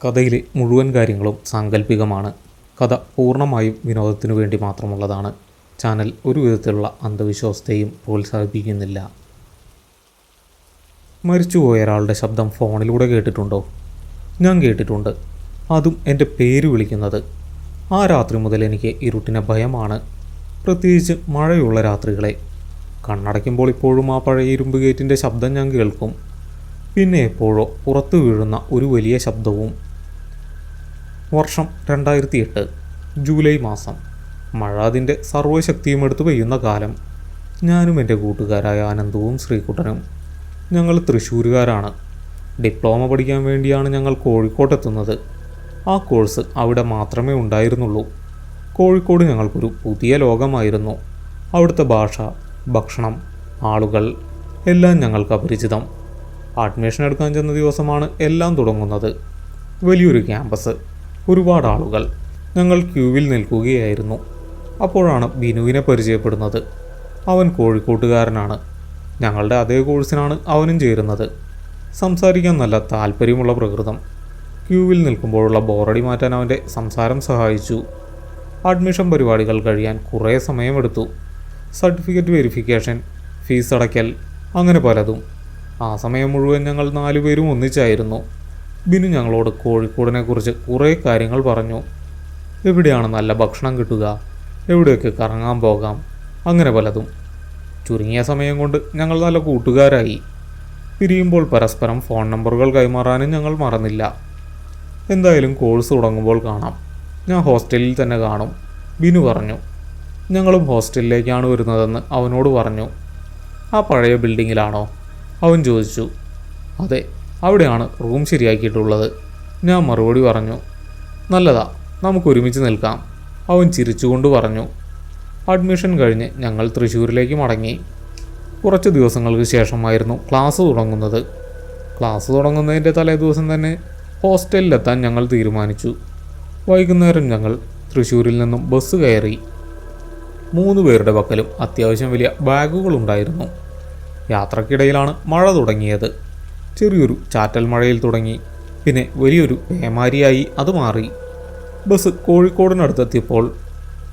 കഥയിലെ മുഴുവൻ കാര്യങ്ങളും സാങ്കല്പികമാണ്. കഥ പൂർണ്ണമായും വിനോദത്തിനു വേണ്ടി മാത്രമുള്ളതാണ്. ചാനൽ ഒരു വിധത്തിലുള്ള അന്ധവിശ്വാസത്തെയും പ്രോത്സാഹിപ്പിക്കുന്നില്ല. മരിച്ചുപോയ ഒരാളുടെ ശബ്ദം ഫോണിലൂടെ കേട്ടിട്ടുണ്ടോ? ഞാൻ കേട്ടിട്ടുണ്ട്. അതും എൻ്റെ പേര് വിളിക്കുന്നത്. ആ രാത്രി മുതൽ എനിക്ക് ഇരുട്ടിനെ ഭയമാണ്. പ്രത്യേകിച്ച് മഴയുള്ള രാത്രികളെ. കണ്ണടയ്ക്കുമ്പോൾ ഇപ്പോഴും ആ പഴയ ഇരുമ്പ് ഗേറ്റിൻ്റെ ശബ്ദം ഞാൻ കേൾക്കും. പിന്നെ എപ്പോഴോ പുറത്തു വീഴുന്ന ഒരു വലിയ ശബ്ദവും. വർഷം 2008 ജൂലൈ മാസം. മഴ അതിൻ്റെ സർവ്വശക്തിയും എടുത്തു പെയ്യുന്ന കാലം. ഞാനും എൻ്റെ കൂട്ടുകാരായ ആനന്ദവും ശ്രീകുട്ടനും. ഞങ്ങൾ തൃശ്ശൂരുകാരാണ്. ഡിപ്ലോമ പഠിക്കാൻ വേണ്ടിയാണ് ഞങ്ങൾ കോഴിക്കോട്ടെത്തുന്നത്. ആ കോഴ്സ് അവിടെ മാത്രമേ ഉണ്ടായിരുന്നുള്ളൂ. കോഴിക്കോട് ഞങ്ങൾക്കൊരു പുതിയ ലോകമായിരുന്നു. അവിടുത്തെ ഭാഷ, ഭക്ഷണം, ആളുകൾ എല്ലാം ഞങ്ങൾക്ക് അപരിചിതം. അഡ്മിഷൻ എടുക്കാൻ ചെന്ന ദിവസമാണ് എല്ലാം തുടങ്ങുന്നത്. വലിയൊരു ക്യാമ്പസ്, ഒരുപാട് ആളുകൾ. ഞങ്ങൾ ക്യൂവിൽ നിൽക്കുകയായിരുന്നു. അപ്പോഴാണ് ബിനുവിനെ പരിചയപ്പെടുന്നത്. അവൻ കോഴിക്കോട്ടുകാരനാണ്. ഞങ്ങളുടെ അതേ കോഴ്സിനാണ് അവനും ചേരുന്നത്. സംസാരിക്കാൻ നല്ല താല്പര്യമുള്ള പ്രകൃതം. ക്യൂവിൽ നിൽക്കുമ്പോഴുള്ള ബോറടി മാറ്റാൻ അവൻ്റെ സംസാരം സഹായിച്ചു. അഡ്മിഷൻ പരിപാടികൾ കഴിയാൻ കുറേ സമയമെടുത്തു. സർട്ടിഫിക്കറ്റ് വെരിഫിക്കേഷൻ, ഫീസ് അടയ്ക്കൽ, അങ്ങനെ പലതും. ആ സമയം മുഴുവൻ ഞങ്ങൾ 4 പേരും ഒന്നിച്ചായിരുന്നു. ബിനു ഞങ്ങളോട് കോഴിക്കോടിനെക്കുറിച്ച് കുറേ കാര്യങ്ങൾ പറഞ്ഞു. എവിടെയാണ് നല്ല ഭക്ഷണം കിട്ടുക, എവിടെയൊക്കെ കറങ്ങാൻ പോകാം, അങ്ങനെ പലതും. ചുരുങ്ങിയ സമയം കൊണ്ട് ഞങ്ങൾ നല്ല കൂട്ടുകാരായി. പിരിയുമ്പോൾ പരസ്പരം ഫോൺ നമ്പറുകൾ കൈമാറാനും ഞങ്ങൾ മറന്നില്ല. എന്തായാലും കോഴ്സ് തുടങ്ങുമ്പോൾ കാണാം. ഞാൻ ഹോസ്റ്റലിൽ തന്നെ കാണും, ബിനു പറഞ്ഞു. ഞങ്ങളും ഹോസ്റ്റലിലേക്കാണ് വരുന്നതെന്ന് അവനോട് പറഞ്ഞു. ആ പഴയ ബിൽഡിങ്ങിലാണോ? അവൻ ചോദിച്ചു. അതെ, അവിടെയാണ് റൂം ശരിയാക്കിയിട്ടുള്ളത്. ഞാൻ മറുപടി പറഞ്ഞു. നല്ലതാ, നമുക്ക് ഒരുമിച്ച് നിൽക്കാം, അവൻ ചിരിച്ചുകൊണ്ട് പറഞ്ഞു. അഡ്മിഷൻ കഴിഞ്ഞ് ഞങ്ങൾ തൃശ്ശൂരിലേക്ക് മടങ്ങി. കുറച്ച് ദിവസങ്ങൾക്ക് ശേഷമായിരുന്നു ക്ലാസ് തുടങ്ങുന്നത്. ക്ലാസ് തുടങ്ങുന്നതിൻ്റെ തലേ ദിവസം തന്നെ ഹോസ്റ്റലിലെത്താൻ ഞങ്ങൾ തീരുമാനിച്ചു. വൈകുന്നേരം ഞങ്ങൾ തൃശ്ശൂരിൽ നിന്നും ബസ് കയറി. 3 പേരുടെ പക്കലും അത്യാവശ്യം വലിയ ബാഗുകളുണ്ടായിരുന്നു. യാത്രക്കിടയിലാണ് മഴ തുടങ്ങിയത്. ചെറിയൊരു ചാറ്റൽ മഴയിൽ തുടങ്ങി, പിന്നെ വലിയൊരു പേമാരിയായി അത് മാറി. ബസ് കോഴിക്കോടിനടുത്തെത്തിയപ്പോൾ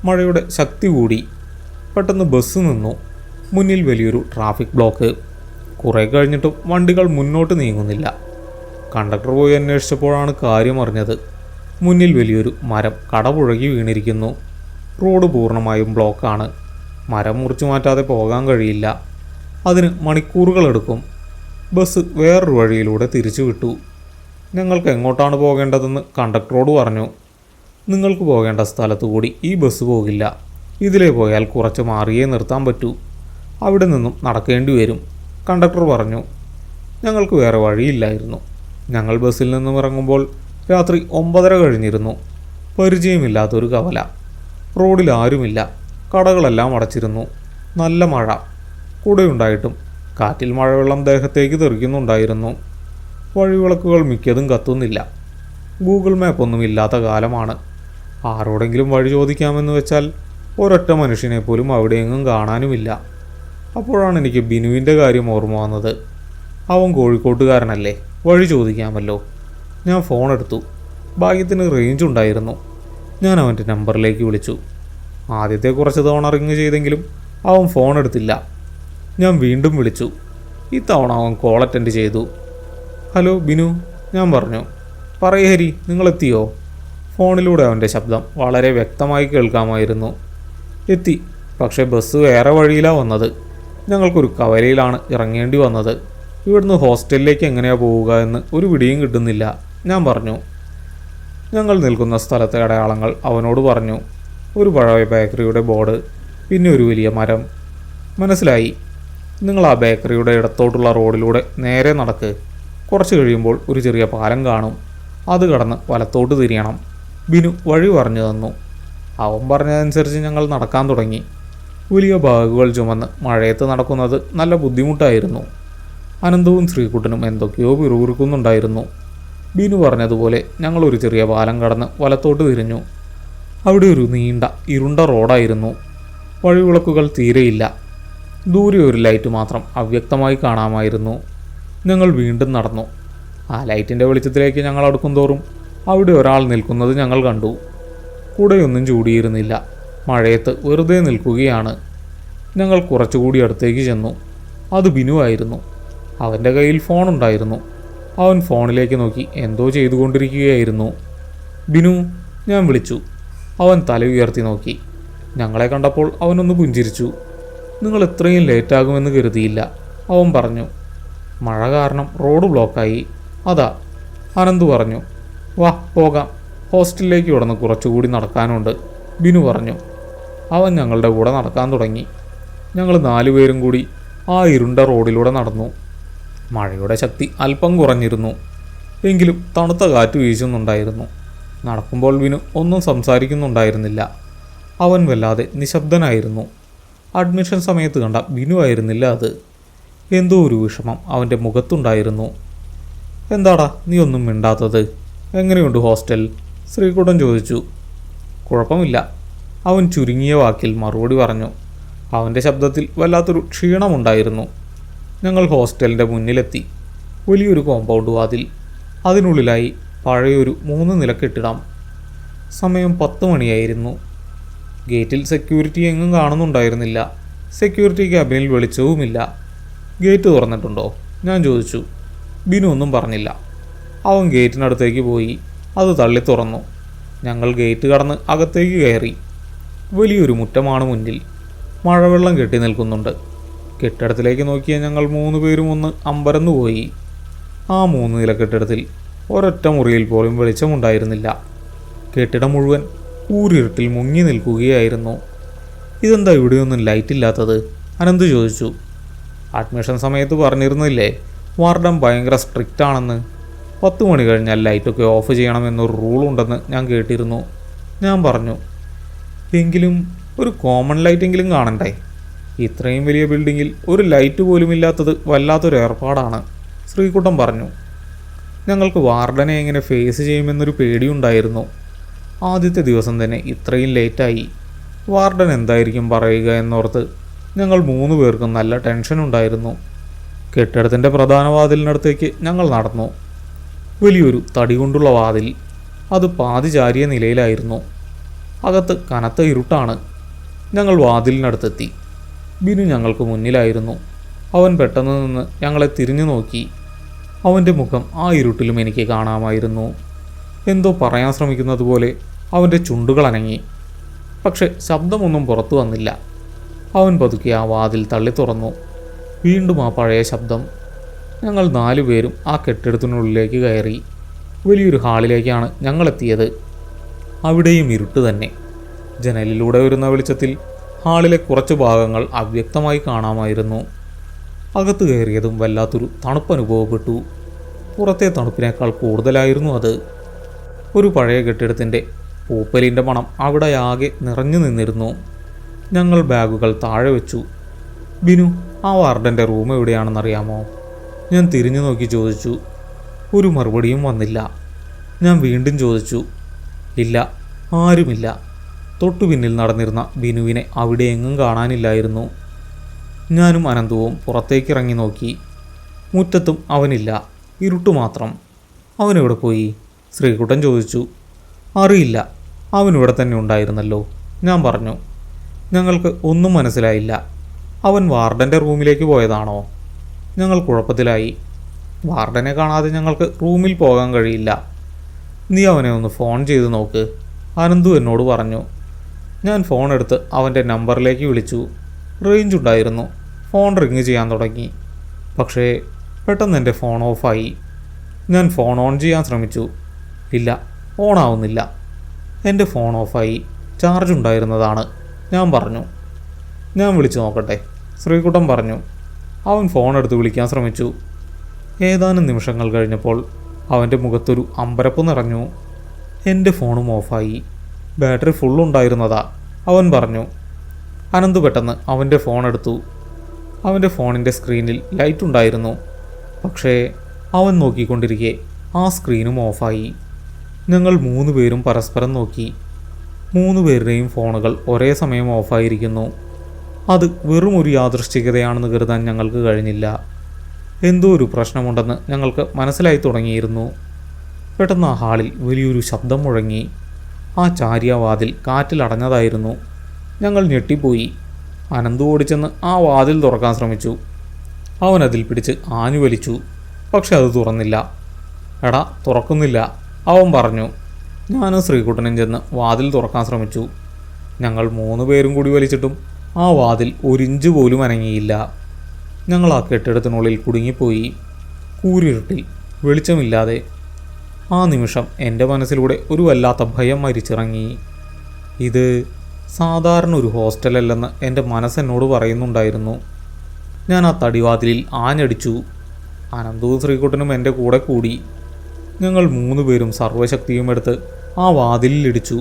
മഴയുടെ ശക്തി കൂടി. പെട്ടെന്ന് ബസ് നിന്നു. മുന്നിൽ വലിയൊരു ട്രാഫിക് ബ്ലോക്ക്. കുറേ കഴിഞ്ഞിട്ടും വണ്ടികൾ മുന്നോട്ട് നീങ്ങുന്നില്ല. കണ്ടക്ടർ പോയി അന്വേഷിച്ചപ്പോഴാണ് കാര്യം അറിഞ്ഞത്. മുന്നിൽ വലിയൊരു മരം കടപുഴകി വീണിരിക്കുന്നു. റോഡ് പൂർണ്ണമായും ബ്ലോക്കാണ്. മരം മുറിച്ചു മാറ്റാതെ പോകാൻ കഴിയില്ല. അതിന് മണിക്കൂറുകളെടുക്കും. ബസ് വേറൊരു വഴിയിലൂടെ തിരിച്ചു വിട്ടു. ഞങ്ങൾക്ക് എങ്ങോട്ടാണ് പോകേണ്ടതെന്ന് കണ്ടക്ടറോട് പറഞ്ഞു. നിങ്ങൾക്ക് പോകേണ്ട സ്ഥലത്തു കൂടി ഈ ബസ് പോകില്ല. ഇതിലേ പോയാൽ കുറച്ച് മാറിയേ നിർത്താൻ പറ്റൂ. അവിടെ നിന്നും നടക്കേണ്ടി വരും, കണ്ടക്ടർ പറഞ്ഞു. ഞങ്ങൾക്ക് വേറെ വഴിയില്ലായിരുന്നു. ഞങ്ങൾ ബസ്സിൽ നിന്നും ഇറങ്ങുമ്പോൾ രാത്രി 9:30 കഴിഞ്ഞിരുന്നു. പരിചയമില്ലാത്തൊരു കവല. റോഡിൽ ആരുമില്ല. കടകളെല്ലാം അടച്ചിരുന്നു. നല്ല മഴ. കൂടെയുണ്ടായിട്ടും കാറ്റിൽ മഴവെള്ളം ദേഹത്തേക്ക് തെറിക്കുന്നുണ്ടായിരുന്നു. വഴിവിളക്കുകൾ മിക്കതും കത്തുന്നില്ല. ഗൂഗിൾ മാപ്പ് ഒന്നും ഇല്ലാത്ത കാലമാണ്. ആരോടെങ്കിലും വഴി ചോദിക്കാമെന്ന് വെച്ചാൽ ഒരൊറ്റ മനുഷ്യനെ പോലും അവിടെയെങ്ങും കാണാനുമില്ല. അപ്പോഴാണ് എനിക്ക് ബിനുവിൻ്റെ കാര്യം ഓർമ്മ വന്നത്. അവൻ കോഴിക്കോട്ടുകാരനല്ലേ, വഴി ചോദിക്കാമല്ലോ. ഞാൻ ഫോൺ എടുത്തു. ഭാഗ്യത്തിന് റേഞ്ച് ഉണ്ടായിരുന്നു. ഞാൻ അവൻ്റെ നമ്പറിലേക്ക് വിളിച്ചു. ആദ്യത്തെ കുറച്ച് തവണ റിങ് ചെയ്തെങ്കിലും അവൻ ഫോൺ എടുത്തില്ല. ഞാൻ വീണ്ടും വിളിച്ചു. ഇത്തവണ അവൻ കോൾ അറ്റൻഡ് ചെയ്തു. ഹലോ ബിനു, ഞാൻ പറഞ്ഞു. പറയ് ഹരി, നിങ്ങളെത്തിയോ? ഫോണിലൂടെ അവൻ്റെ ശബ്ദം വളരെ വ്യക്തമായി കേൾക്കാമായിരുന്നു. എത്തി, പക്ഷേ ബസ് വേറെ വഴിയിലാണ് വന്നത്. ഞങ്ങൾക്കൊരു കവലയിലാണ് ഇറങ്ങേണ്ടി വന്നത്. ഇവിടുന്ന് ഹോസ്റ്റലിലേക്ക് എങ്ങനെയാണ് പോവുക എന്ന് ഒരു പിടിയും കിട്ടുന്നില്ല, ഞാൻ പറഞ്ഞു. ഞങ്ങൾ നിൽക്കുന്ന സ്ഥലത്തെ അടയാളങ്ങൾ അവനോട് പറഞ്ഞു. ഒരു പഴയ ബേക്കറിയുടെ ബോർഡ്, പിന്നെ ഒരു വലിയ മരം. മനസ്സിലായി. നിങ്ങൾ ആ ബേക്കറിയുടെ ഇടത്തോട്ടുള്ള റോഡിലൂടെ നേരെ നടക്ക്. കുറച്ച് കഴിയുമ്പോൾ ഒരു ചെറിയ പാലം കാണും. അത് കടന്ന് വലത്തോട്ട് തിരിയണം. ബിനു വഴി പറഞ്ഞു തന്നു. അവൻ പറഞ്ഞതനുസരിച്ച് ഞങ്ങൾ നടക്കാൻ തുടങ്ങി. വലിയ ബാഗുകൾ ചുമന്ന് മഴയത്ത് നടക്കുന്നത് നല്ല ബുദ്ധിമുട്ടായിരുന്നു. അനന്തവും ശ്രീകുട്ടനും എന്തൊക്കെയോ പിറുപിറുക്കുന്നുണ്ടായിരുന്നു. ബിനു പറഞ്ഞതുപോലെ ഞങ്ങളൊരു ചെറിയ പാലം കടന്ന് വലത്തോട്ട് തിരിഞ്ഞു. അവിടെ ഒരു നീണ്ട ഇരുണ്ട റോഡായിരുന്നു. വഴിവിളക്കുകൾ തീരെയില്ല. ദൂരെ ഒരു ലൈറ്റ് മാത്രം അവ്യക്തമായി കാണാമായിരുന്നു. ഞങ്ങൾ വീണ്ടും നടന്നു. ആ ലൈറ്റിൻ്റെ വെളിച്ചത്തിലേക്ക് ഞങ്ങൾ അടുക്കും തോറും അവിടെ ഒരാൾ നിൽക്കുന്നത് ഞങ്ങൾ കണ്ടു. കുടയൊന്നും ചൂടിയിരുന്നില്ല. മഴയത്ത് വെറുതെ നിൽക്കുകയാണ്. ഞങ്ങൾ കുറച്ചുകൂടി അടുത്തേക്ക് ചെന്നു. അത് ബിനു ആയിരുന്നു. അവൻ്റെ കയ്യിൽ ഫോണുണ്ടായിരുന്നു. അവൻ ഫോണിലേക്ക് നോക്കി എന്തോ ചെയ്തുകൊണ്ടിരിക്കുകയായിരുന്നു. ബിനു, ഞാൻ വിളിച്ചു. അവൻ തല ഉയർത്തി നോക്കി. ഞങ്ങളെ കണ്ടപ്പോൾ അവനൊന്ന് പുഞ്ചിരിച്ചു. നിങ്ങൾ ഇത്രയും ലേറ്റാകുമെന്ന് കരുതിയില്ല, അവൻ പറഞ്ഞു. മഴ കാരണം റോഡ് ബ്ലോക്കായി, അതാ. അനന്ത് പറഞ്ഞു. വാ പോകാം, ഹോസ്റ്റലിലേക്ക് ഉടന്ന് കുറച്ചുകൂടി നടക്കാനുണ്ട്, ബിനു പറഞ്ഞു. അവൻ ഞങ്ങളുടെ കൂടെ നടക്കാൻ തുടങ്ങി. ഞങ്ങൾ 4 പേരും കൂടി ആ ഇരുണ്ട റോഡിലൂടെ നടന്നു. മഴയുടെ ശക്തി അല്പം കുറഞ്ഞിരുന്നു, എങ്കിലും തണുത്ത കാറ്റ് വീശുന്നുണ്ടായിരുന്നു. നടക്കുമ്പോൾ ബിനു ഒന്നും സംസാരിക്കുന്നുണ്ടായിരുന്നില്ല. അവൻ വല്ലാതെ നിശബ്ദനായിരുന്നു. അഡ്മിഷൻ സമയത്ത് കണ്ട ബിനു ആയിരുന്നില്ല അത്. എന്തോ ഒരു വിഷമം അവൻ്റെ മുഖത്തുണ്ടായിരുന്നു. എന്താടാ നീ ഒന്നും മിണ്ടാത്തത്? എങ്ങനെയുണ്ട് ഹോസ്റ്റൽ? ശ്രീകുട്ടൻ ചോദിച്ചു. കുഴപ്പമില്ല, അവൻ ചുരുങ്ങിയ വാക്കിൽ മറുപടി പറഞ്ഞു. അവൻ്റെ ശബ്ദത്തിൽ വല്ലാത്തൊരു ക്ഷീണമുണ്ടായിരുന്നു. ഞങ്ങൾ ഹോസ്റ്റലിൻ്റെ മുന്നിലെത്തി. വലിയൊരു കോമ്പൗണ്ട് വാതിൽ. അതിനുള്ളിലായി പഴയൊരു 3 നില കെട്ടിടം. സമയം 10 മണിയായിരുന്നു. ഗേറ്റിൽ സെക്യൂരിറ്റി എങ്ങും കാണുന്നുണ്ടായിരുന്നില്ല. സെക്യൂരിറ്റി ക്യാബിനിൽ വെളിച്ചവുമില്ല. ഗേറ്റ് തുറന്നിട്ടുണ്ടോ? ഞാൻ ചോദിച്ചു. ബിനു ഒന്നും പറഞ്ഞില്ല. അവൻ ഗേറ്റിനടുത്തേക്ക് പോയി അത് തള്ളി തുറന്നു. ഞങ്ങൾ ഗേറ്റ് കടന്ന് അകത്തേക്ക് കയറി. വലിയൊരു മുറ്റമാണ് മുന്നിൽ. മഴവെള്ളം കെട്ടി നിൽക്കുന്നുണ്ട്. കെട്ടിടത്തിലേക്ക് നോക്കിയ ഞങ്ങൾ 3 പേരും ഒന്ന് അമ്പരന്നു പോയി. ആ 3 നില കെട്ടിടത്തിൽ ഒരൊറ്റ മുറിയിൽ പോലും വെളിച്ചമുണ്ടായിരുന്നില്ല. കെട്ടിടം മുഴുവൻ ഊരിരുട്ടിൽ മുങ്ങി നിൽക്കുകയായിരുന്നു. ഇതെന്താ ഇവിടെയൊന്നും ലൈറ്റ് ഇല്ലാത്തത്? അനന്ത് ചോദിച്ചു. അഡ്മിഷൻ സമയത്ത് പറഞ്ഞിരുന്നില്ലേ വാർഡൻ ഭയങ്കര സ്ട്രിക്റ്റ് ആണെന്ന്. 10 മണി കഴിഞ്ഞാൽ ലൈറ്റൊക്കെ ഓഫ് ചെയ്യണമെന്നൊരു റൂളുണ്ടെന്ന് ഞാൻ കേട്ടിരുന്നു, ഞാൻ പറഞ്ഞു. എങ്കിലും ഒരു കോമൺ ലൈറ്റെങ്കിലും കാണണ്ടേ? ഇത്രയും വലിയ ബിൽഡിങ്ങിൽ ഒരു ലൈറ്റ് പോലും ഇല്ലാത്തത് വല്ലാത്തൊരു ഏർപ്പാടാണ്, ശ്രീകുട്ടൻ പറഞ്ഞു. ഞങ്ങൾക്ക് വാർഡനെ എങ്ങനെ ഫേസ് ചെയ്യുമെന്നൊരു പേടിയുണ്ടായിരുന്നു. ആദ്യത്തെ ദിവസം തന്നെ ഇത്രയും ലേറ്റായി. വാർഡൻ എന്തായിരിക്കും പറയുക എന്നോർത്ത് ഞങ്ങൾ 3 പേർക്കും നല്ല ടെൻഷനുണ്ടായിരുന്നു. കെട്ടിടത്തിൻ്റെ പ്രധാന വാതിലിനടുത്തേക്ക് ഞങ്ങൾ നടന്നു. വലിയൊരു തടി കൊണ്ടുള്ള വാതിൽ. അത് പാതി ചാരിയ നിലയിലായിരുന്നു. അകത്ത് കനത്ത ഇരുട്ടാണ്. ഞങ്ങൾ വാതിലിനടുത്തെത്തി. ബിനു ഞങ്ങൾക്ക് മുന്നിലായിരുന്നു. അവൻ പെട്ടെന്ന് നിന്ന് ഞങ്ങളെ തിരിഞ്ഞു നോക്കി. അവൻ്റെ മുഖം ആ ഇരുട്ടിലും എനിക്ക് കാണാമായിരുന്നു. എന്തോ പറയാൻ ശ്രമിക്കുന്നത് പോലെ അവൻ്റെ ചുണ്ടുകൾ അനങ്ങി. പക്ഷെ ശബ്ദമൊന്നും പുറത്തു വന്നില്ല. അവൻ പതുക്കെ ആ വാതിൽ തള്ളി തുറന്നു. വീണ്ടും ആ പഴയ ശബ്ദം. ഞങ്ങൾ 4 പേരും ആ കെട്ടിടത്തിനുള്ളിലേക്ക് കയറി. വലിയൊരു ഹാളിലേക്കാണ് ഞങ്ങളെത്തിയത്. അവിടെയും ഇരുട്ട് തന്നെ. ജനലിലൂടെ വരുന്ന വെളിച്ചത്തിൽ ഹാളിലെ കുറച്ച് ഭാഗങ്ങൾ അവ്യക്തമായി കാണാമായിരുന്നു. അകത്ത് കയറിയതും വല്ലാത്തൊരു തണുപ്പ് അനുഭവപ്പെട്ടു. പുറത്തെ തണുപ്പിനേക്കാൾ കൂടുതലായിരുന്നു അത്. ഒരു പഴയ കെട്ടിടത്തിൻ്റെ പൂപ്പലിൻ്റെ മണം അവിടെയാകെ നിറഞ്ഞു നിന്നിരുന്നു. ഞങ്ങൾ ബാഗുകൾ താഴെ വെച്ചു. ബിനു, ആ വാർഡൻ്റെ റൂം എവിടെയാണെന്നറിയാമോ? ഞാൻ തിരിഞ്ഞു നോക്കി ചോദിച്ചു. ഒരു മറുപടിയും വന്നില്ല. ഞാൻ വീണ്ടും ചോദിച്ചു. ഇല്ല, ആരുമില്ല. തൊട്ടു പിന്നിൽ നടന്നിരുന്ന ബിനുവിനെ അവിടെ എങ്ങും കാണാനില്ലായിരുന്നു. ഞാനും അനന്തവും പുറത്തേക്കിറങ്ങി നോക്കി. മുറ്റത്തും അവനില്ല, ഇരുട്ടു മാത്രം. അവനെവിടെ പോയി? ശ്രീകുട്ടൻ ചോദിച്ചു. അറിയില്ല, അവനിവിടെ തന്നെ ഉണ്ടായിരുന്നല്ലോ, ഞാൻ പറഞ്ഞു. ഞങ്ങൾക്ക് ഒന്നും മനസ്സിലായില്ല. അവൻ വാർഡൻ്റെ റൂമിലേക്ക് പോയതാണോ? ഞങ്ങൾ കുഴപ്പത്തിലായി. വാർഡനെ കാണാതെ ഞങ്ങൾക്ക് റൂമിൽ പോകാൻ കഴിയില്ല. നീ അവനെ ഒന്ന് ഫോൺ ചെയ്ത് നോക്ക്, അനന്തു എന്നോട് പറഞ്ഞു. ഞാൻ ഫോൺ എടുത്ത് അവൻ്റെ നമ്പറിലേക്ക് വിളിച്ചു. റേഞ്ച് ഉണ്ടായിരുന്നു. ഫോൺ റിങ് ചെയ്യാൻ തുടങ്ങി. പക്ഷേ പെട്ടെന്ന് എൻ്റെ ഫോൺ ഓഫായി. ഞാൻ ഫോൺ ഓൺ ചെയ്യാൻ ശ്രമിച്ചു. ഇല്ല, ഓൺ ആവുന്നില്ല. എൻ്റെ ഫോൺ ഓഫായി. ചാർജ് ഉണ്ടായിരുന്നതാണ്, ഞാൻ പറഞ്ഞു. ഞാൻ വിളിച്ചു നോക്കട്ടെ, ശ്രീകുട്ടൻ പറഞ്ഞു. അവൻ ഫോൺ എടുത്ത് വിളിക്കാൻ ശ്രമിച്ചു. ഏതാനും നിമിഷങ്ങൾ കഴിഞ്ഞപ്പോൾ അവൻ്റെ മുഖത്തൊരു അമ്പരപ്പ് നിറഞ്ഞു. എൻ്റെ ഫോണും ഓഫായി. ബാറ്ററി ഫുള്ളുണ്ടായിരുന്നതാ, അവൻ പറഞ്ഞു. അനന്ത് പെട്ടെന്ന് അവൻ്റെ ഫോൺ എടുത്തു. അവൻ്റെ ഫോണിൻ്റെ സ്ക്രീനിൽ ലൈറ്റ് ഉണ്ടായിരുന്നു. പക്ഷേ അവൻ നോക്കിക്കൊണ്ടിരിക്കെ ആ സ്ക്രീനും ഓഫായി. ഞങ്ങൾ 3 പേരും പരസ്പരം നോക്കി. 3 പേരുടെയും ഫോണുകൾ ഒരേ സമയം ഓഫായിരിക്കുന്നു. അത് വെറും ഒരു യാദൃശ്ചികതയാണെന്ന് കരുതാൻ ഞങ്ങൾക്ക് കഴിഞ്ഞില്ല. എന്തോ ഒരു പ്രശ്നമുണ്ടെന്ന് ഞങ്ങൾക്ക് മനസ്സിലായി തുടങ്ങിയിരുന്നു. പെട്ടെന്ന് ആ ഹാളിൽ വലിയൊരു ശബ്ദം മുഴങ്ങി. ആ ചാരിയ വാതിൽ കാറ്റിലടഞ്ഞതായിരുന്നു. ഞങ്ങൾ ഞെട്ടിപ്പോയി. അനന്തു ഓടിച്ചെന്ന് ആ വാതിൽ തുറക്കാൻ ശ്രമിച്ചു. അവൻ അതിൽ പിടിച്ച് ആഞ്ഞു വലിച്ചു. പക്ഷെ അത് തുറന്നില്ല. എടാ, തുറക്കുന്നില്ല, അവൻ പറഞ്ഞു. ഞാനും ശ്രീകുട്ടനും ചെന്ന് വാതിൽ തുറക്കാൻ ശ്രമിച്ചു. ഞങ്ങൾ 3 പേരും കൂടി വലിച്ചിട്ടും ആ വാതിൽ ഒരിഞ്ച് പോലും അനങ്ങിയില്ല. ഞങ്ങൾ ആ കെട്ടിടത്തിനുള്ളിൽ കുടുങ്ങിപ്പോയി. കൂരിരുട്ടിൽ, വെളിച്ചമില്ലാതെ. ആ നിമിഷം എൻ്റെ മനസ്സിലൂടെ ഒരു വല്ലാത്ത ഭയം മരിച്ചിറങ്ങി. ഇത് സാധാരണ ഒരു ഹോസ്റ്റലല്ലെന്ന് എൻ്റെ മനസ്സെന്നോട് പറയുന്നുണ്ടായിരുന്നു. ഞാൻ ആ തടിവാതിലിൽ ആഞ്ഞടിച്ചു. അനന്തവും ശ്രീകുട്ടനും എൻ്റെ കൂടെ കൂടി. ഞങ്ങൾ 3 പേരും സർവ്വശക്തിയും എടുത്ത് ആ വാതിലിലിടിച്ചു.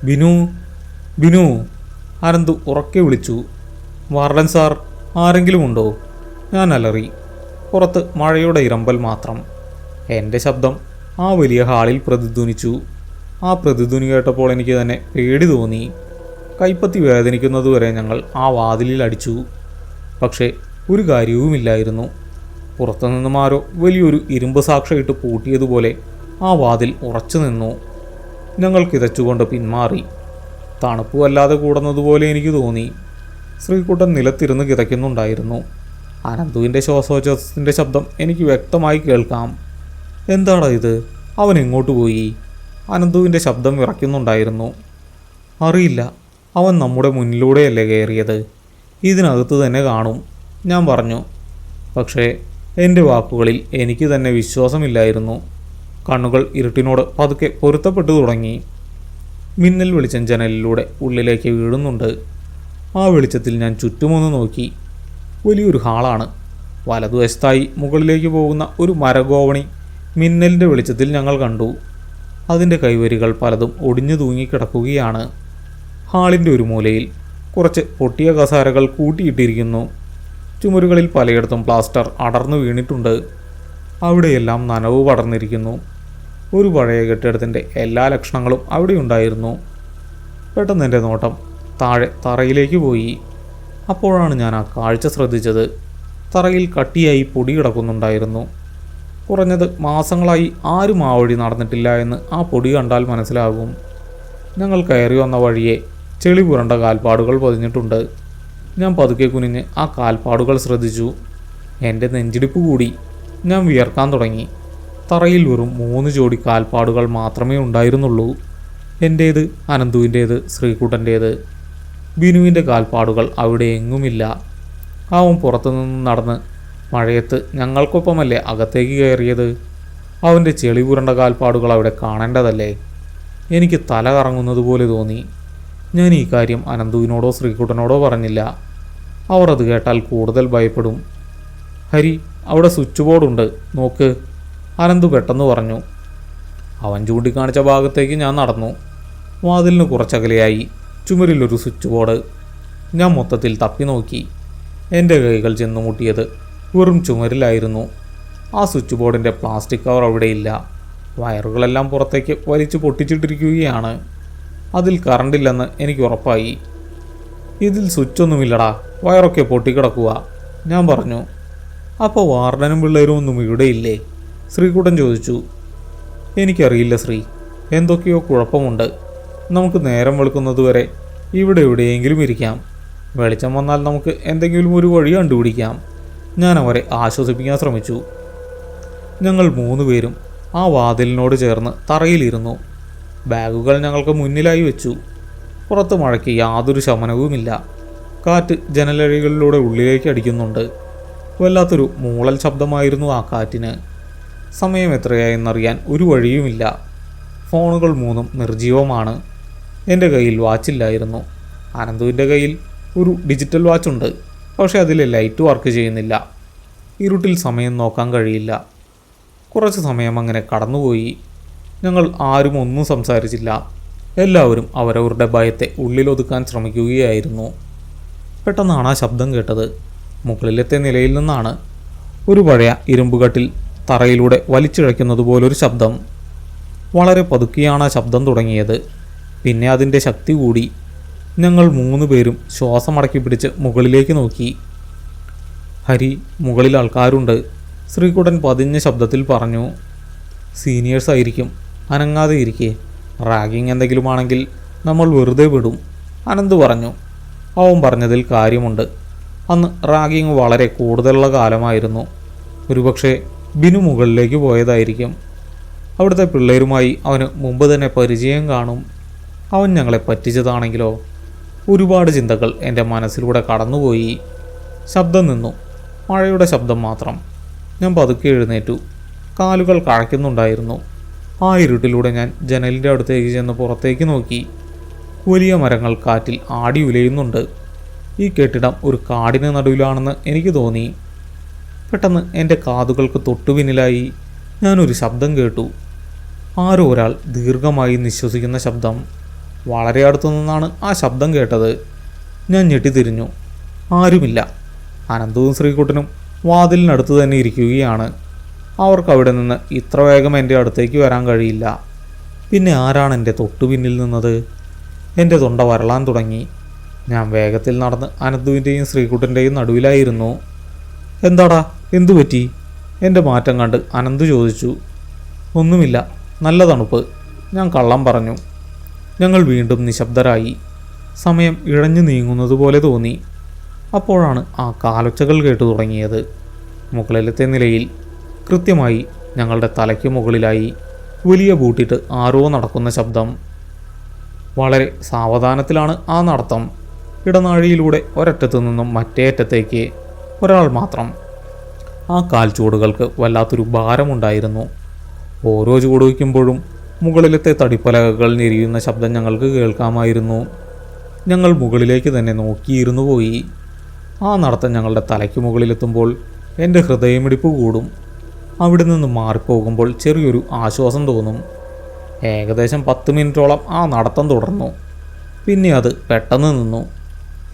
ബിനു, ബിനു, അനന്തു ഉറക്കെ വിളിച്ചു. വാർഡൻ സാർ, ആരെങ്കിലും ഉണ്ടോ? ഞാൻ അലറി. പുറത്ത് മഴയുടെ ഇരമ്പൽ മാത്രം. എൻ്റെ ശബ്ദം ആ വലിയ ഹാളിൽ പ്രതിധ്വനിച്ചു. ആ പ്രതിധ്വനി കേട്ടപ്പോൾ എനിക്ക് തന്നെ പേടി തോന്നി. കൈപ്പത്തി വേദനിക്കുന്നതുവരെ ഞങ്ങൾ ആ വാതിലിൽ അടിച്ചു. പക്ഷേ ഒരു കാര്യവുമില്ലായിരുന്നു. പുറത്തുനിന്നും ആരോ വലിയൊരു ഇരുമ്പ് സാക്ഷയിട്ട് പൂട്ടിയതുപോലെ ആ വാതിൽ ഉറച്ചു നിന്നു. ഞങ്ങൾ കിതച്ചുകൊണ്ട് പിന്മാറി. തണുപ്പ് വല്ലാതെ കൂടുന്നതുപോലെ എനിക്ക് തോന്നി. ശ്രീകുട്ടൻ നിലത്തിരുന്ന് കിതയ്ക്കുന്നുണ്ടായിരുന്നു. അനന്തുവിൻ്റെ ശ്വാസോച്ഛ്വാസത്തിൻ്റെ ശബ്ദം എനിക്ക് വ്യക്തമായി കേൾക്കാം. എന്താടാ ഇത്? അവൻ എങ്ങോട്ട് പോയി? അനന്തുവിൻ്റെ ശബ്ദം വിറയ്ക്കുന്നുണ്ടായിരുന്നു. അറിയില്ല, അവൻ നമ്മുടെ മുന്നിലൂടെയല്ലേ കയറിയത്. ഇതിനകത്ത് തന്നെ കാണും, ഞാൻ പറഞ്ഞു. പക്ഷേ എൻ്റെ വാക്കുകളിൽ എനിക്ക് തന്നെ വിശ്വാസമില്ലായിരുന്നു. കണ്ണുകൾ ഇരുട്ടിനോട് പതുക്കെ പൊരുത്തപ്പെട്ടു തുടങ്ങി. മിന്നൽ വെളിച്ചം ജനലിലൂടെ ഉള്ളിലേക്ക് വീഴുന്നുണ്ട്. ആ വെളിച്ചത്തിൽ ഞാൻ ചുറ്റുമൊന്ന് നോക്കി. വലിയൊരു ഹാളാണ്. വലതുവശത്തായി മുകളിലേക്ക് പോകുന്ന ഒരു മരഗോവണി മിന്നലിൻ്റെ വെളിച്ചത്തിൽ ഞങ്ങൾ കണ്ടു. അതിൻ്റെ കൈവരികൾ പലതും ഒടിഞ്ഞു തൂങ്ങിക്കിടക്കുകയാണ്. ഹാളിൻ്റെ ഒരു മൂലയിൽ കുറച്ച് പൊട്ടിയ കസാരകൾ കൂട്ടിയിട്ടിരിക്കുന്നു. ചുമരുകളിൽ പലയിടത്തും പ്ലാസ്റ്റർ അടർന്നു വീണിട്ടുണ്ട്. അവിടെയെല്ലാം നനവ് പടർന്നിരിക്കുന്നു. ഒരു പഴയ കെട്ടിടത്തിൻ്റെ എല്ലാ ലക്ഷണങ്ങളും അവിടെ ഉണ്ടായിരുന്നു. പെട്ടെന്ന് എൻ്റെ നോട്ടം താഴെ തറയിലേക്ക് പോയി. അപ്പോഴാണ് ഞാൻ ആ കാഴ്ച ശ്രദ്ധിച്ചത്. തറയിൽ കട്ടിയായി പൊടി കിടക്കുന്നുണ്ടായിരുന്നു. കുറഞ്ഞത് മാസങ്ങളായി ആരും ആ വഴി നടന്നിട്ടില്ല എന്ന് ആ പൊടി കണ്ടാൽ മനസ്സിലാകും. ഞങ്ങൾ കയറി വന്ന വഴിയെ ചെളി പുരണ്ട കാൽപ്പാടുകൾ പതിഞ്ഞിട്ടുണ്ട്. ഞാൻ പതുക്കെ കുനിഞ്ഞ് ആ കാൽപ്പാടുകൾ ശ്രദ്ധിച്ചു. എൻ്റെ നെഞ്ചിടിപ്പ് കൂടി. ഞാൻ വിയർക്കാൻ തുടങ്ങി. തറയിൽ വെറും 3 ജോഡി കാൽപ്പാടുകൾ മാത്രമേ ഉണ്ടായിരുന്നുള്ളൂ. എൻ്റേത്, അനന്തുവിൻ്റേത്, ശ്രീകുട്ടൻ്റേത്. ബിനുവിൻ്റെ കാൽപ്പാടുകൾ അവിടെ എങ്ങുമില്ല. അവൻ പുറത്തുനിന്ന് നടന്ന് മഴയത്ത് ഞങ്ങൾക്കൊപ്പമല്ലേ അകത്തേക്ക് കയറിയത്. അവൻ്റെ ചെളി പുരണ്ട കാൽപ്പാടുകൾ അവിടെ കാണേണ്ടതല്ലേ? എനിക്ക് തല കറങ്ങുന്നത് പോലെ തോന്നി. ഞാൻ ഈ കാര്യം അനന്തുവിനോടോ ശ്രീകുട്ടനോടോ പറഞ്ഞില്ല. അവർ അത് കേട്ടാൽ കൂടുതൽ ഭയപ്പെടും. ഹരി, അവിടെ സ്വിച്ച് ബോർഡുണ്ട്, നോക്ക്, അനന്തു പെട്ടെന്ന് പറഞ്ഞു. അവൻ ചൂണ്ടിക്കാണിച്ച ഭാഗത്തേക്ക് ഞാൻ നടന്നു. വാതിലിന് കുറച്ചകലെയായി ചുമരിലൊരു സ്വിച്ച് ബോർഡ്. ഞാൻ മൊത്തത്തിൽ തപ്പി നോക്കി. എൻ്റെ കൈകൾ ചെന്നു മുട്ടിയത് വെറും ചുമരിലായിരുന്നു. ആ സ്വിച്ച് ബോർഡിൻ്റെ പ്ലാസ്റ്റിക് കവർ അവിടെയില്ല. വയറുകളെല്ലാം പുറത്തേക്ക് വലിച്ചു പൊട്ടിച്ചിട്ടിരിക്കുകയാണ്. അതിൽ കറണ്ടില്ലെന്ന് എനിക്ക് ഉറപ്പായി. ഇതിൽ സ്വിച്ചൊന്നുമില്ലടാ, വയറൊക്കെ പൊട്ടിക്കിടക്കുക, ഞാൻ പറഞ്ഞു. അപ്പോൾ വാർഡനും പിള്ളേരും ഒന്നും ഇവിടെയില്ലേ? ശ്രീകുട്ടൻ ചോദിച്ചു. എനിക്കറിയില്ല ശ്രീ, എന്തൊക്കെയോ കുഴപ്പമുണ്ട്. നമുക്ക് നേരം വെളുക്കുന്നതുവരെ ഇവിടെ എവിടെയെങ്കിലും ഇരിക്കാം. വെളിച്ചം വന്നാൽ നമുക്ക് എന്തെങ്കിലും ഒരു വഴി കണ്ടുപിടിക്കാം. ഞാൻ അവരെ ആശ്വസിപ്പിക്കാൻ ശ്രമിച്ചു. ഞങ്ങൾ 3 പേരും ആ വാതിലിനോട് ചേർന്ന് തറയിലിരുന്നു. ബാഗുകൾ ഞങ്ങൾക്ക് മുന്നിലായി വെച്ചു. പുറത്ത് മഴയ്ക്ക് യാതൊരു ശമനവുമില്ല. കാറ്റ് ജനലഴികളിലൂടെ ഉള്ളിലേക്ക് അടിക്കുന്നുണ്ട്. വല്ലാത്തൊരു മൂളൽ ശബ്ദമായിരുന്നു ആ കാറ്റിന്. സമയം എത്രയായെന്നറിയാൻ ഒരു വഴിയുമില്ല. ഫോണുകൾ 3 നിർജ്ജീവമാണ്. എൻ്റെ കയ്യിൽ വാച്ചില്ലായിരുന്നു. അനന്തുവിൻ്റെ കയ്യിൽ ഒരു ഡിജിറ്റൽ വാച്ചുണ്ട്. പക്ഷേ അതിലെ ലൈറ്റ് വർക്ക് ചെയ്യുന്നില്ല. ഇരുട്ടിൽ സമയം നോക്കാൻ കഴിയില്ല. കുറച്ച് സമയം അങ്ങനെ കടന്നുപോയി. ഞങ്ങൾ ആരും ഒന്നും സംസാരിച്ചില്ല. എല്ലാവരും അവരവരുടെ ഭയത്തെ ഉള്ളിലൊതുക്കാൻ ശ്രമിക്കുകയായിരുന്നു. പെട്ടെന്നാണ് ആ ശബ്ദം കേട്ടത്. മുകളിലത്തെ നിലയിൽ നിന്നാണ്. ഒരു പഴയ ഇരുമ്പുകട്ടിൽ തറയിലൂടെ വലിച്ചിഴയ്ക്കുന്നത് പോലൊരു ശബ്ദം. വളരെ പതുക്കെയാണ് ആ ശബ്ദം തുടങ്ങിയത്. പിന്നെ അതിൻ്റെ ശക്തി കൂടി. ഞങ്ങൾ 3 പേരും ശ്വാസമടക്കി പിടിച്ച് മുകളിലേക്ക് നോക്കി. ഹരി, മുകളിൽ ആൾക്കാരുണ്ട്, ശ്രീകുട്ടൻ പതിഞ്ഞ ശബ്ദത്തിൽ പറഞ്ഞു. സീനിയേഴ്സ് ആയിരിക്കും. അനങ്ങാതെ ഇരിക്കേ. റാഗിങ് എന്തെങ്കിലും ആണെങ്കിൽ നമ്മൾ വെറുതെ വിടും, അനന്ത് പറഞ്ഞു. അവൻ പറഞ്ഞതിൽ കാര്യമുണ്ട്. അന്ന് റാഗിങ് വളരെ കൂടുതലുള്ള കാലമായിരുന്നു. ഒരുപക്ഷെ ബിനു മുകളിലേക്ക് പോയതായിരിക്കും. അവിടുത്തെ പിള്ളേരുമായി അവന് മുമ്പ് തന്നെ പരിചയം കാണും. അവൻ ഞങ്ങളെ പറ്റിച്ചതാണെങ്കിലോ? ഒരുപാട് ചിന്തകൾ എൻ്റെ മനസ്സിലൂടെ കടന്നുപോയി. ശബ്ദം നിന്നു. മഴയുടെ ശബ്ദം മാത്രം. ഞാൻ പതുക്കെ എഴുന്നേറ്റു. കാലുകൾ കഴയ്ക്കുന്നുണ്ടായിരുന്നു. ആ ഇരുട്ടിലൂടെ ഞാൻ ജനലിൻ്റെ അടുത്തേക്ക് ചെന്ന് പുറത്തേക്ക് നോക്കി. വലിയ മരങ്ങൾ കാറ്റിൽ ആടി ഉലയുന്നുണ്ട്. ഈ കെട്ടിടം ഒരു കാടിന് നടുവിലാണെന്ന് എനിക്ക് തോന്നി. പെട്ടെന്ന് എൻ്റെ കാതുകൾക്ക് തൊട്ടുപിന്നിലായി ഞാനൊരു ശബ്ദം കേട്ടു. ആരോ ഒരാൾ ദീർഘമായി നിശ്വസിക്കുന്ന ശബ്ദം. വളരെ അടുത്തു നിന്നാണ് ആ ശബ്ദം കേട്ടത്. ഞാൻ ഞെട്ടിത്തിരിഞ്ഞു. ആരുമില്ല. അനന്തവും ശ്രീകുട്ടനും വാതിലിനടുത്ത് തന്നെ ഇരിക്കുകയാണ്. അവർക്ക് അവിടെ നിന്ന് ഇത്ര വേഗം എൻ്റെ അടുത്തേക്ക് വരാൻ കഴിയില്ല. പിന്നെ ആരാണ് എൻ്റെ തൊട്ടുപിന്നിൽ നിന്നത്? എൻ്റെ തൊണ്ട വരളാൻ തുടങ്ങി. ഞാൻ വേഗത്തിൽ നടന്ന് അനന്തുവിൻ്റെയും ശ്രീകുട്ടൻ്റെയും നടുവിലായിരുന്നു. എന്താടാ, എന്തു പറ്റി? എൻ്റെ മാറ്റം കണ്ട് അനന്ത് ചോദിച്ചു. ഒന്നുമില്ല, നല്ല തണുപ്പ്, ഞാൻ കള്ളം പറഞ്ഞു. ഞങ്ങൾ വീണ്ടും നിശബ്ദരായി. സമയം ഇഴഞ്ഞു നീങ്ങുന്നത് പോലെ തോന്നി. അപ്പോഴാണ് ആ കാലൊച്ചകൾ കേട്ടു തുടങ്ങിയത്. മുകളിലത്തെ നിലയിൽ കൃത്യമായി ഞങ്ങളുടെ തലയ്ക്ക് മുകളിലായി വലിയ ബൂട്ടിട്ട് ആരോ നടക്കുന്ന ശബ്ദം. വളരെ സാവധാനത്തിലാണ് ആ നടത്തം. ഇടനാഴിയിലൂടെ ഒരറ്റത്തു നിന്നും മറ്റേ അറ്റത്തേക്ക് ഒരാൾ മാത്രം. ആ കാൽച്ചുവടുകൾക്ക് വല്ലാത്തൊരു ഭാരമുണ്ടായിരുന്നു. ഓരോ ചുവട് വയ്ക്കുമ്പോഴും മുകളിലത്തെ തടിപ്പലകകൾ ഞെരിയുന്ന ശബ്ദം ഞങ്ങൾക്ക് കേൾക്കാമായിരുന്നു. ഞങ്ങൾ മുകളിലേക്ക് തന്നെ നോക്കിയിരുന്നു പോയി. ആ നടത്തം ഞങ്ങളുടെ തലയ്ക്ക് മുകളിലെത്തുമ്പോൾ എൻ്റെ ഹൃദയമിടിപ്പ് കൂടും. അവിടെ നിന്ന് മാറിപ്പോകുമ്പോൾ ചെറിയൊരു ആശ്വാസം തോന്നും. ഏകദേശം 10 മിനിറ്റോളം ആ നടത്തം തുടർന്നു. പിന്നെ അത് പെട്ടെന്ന് നിന്നു.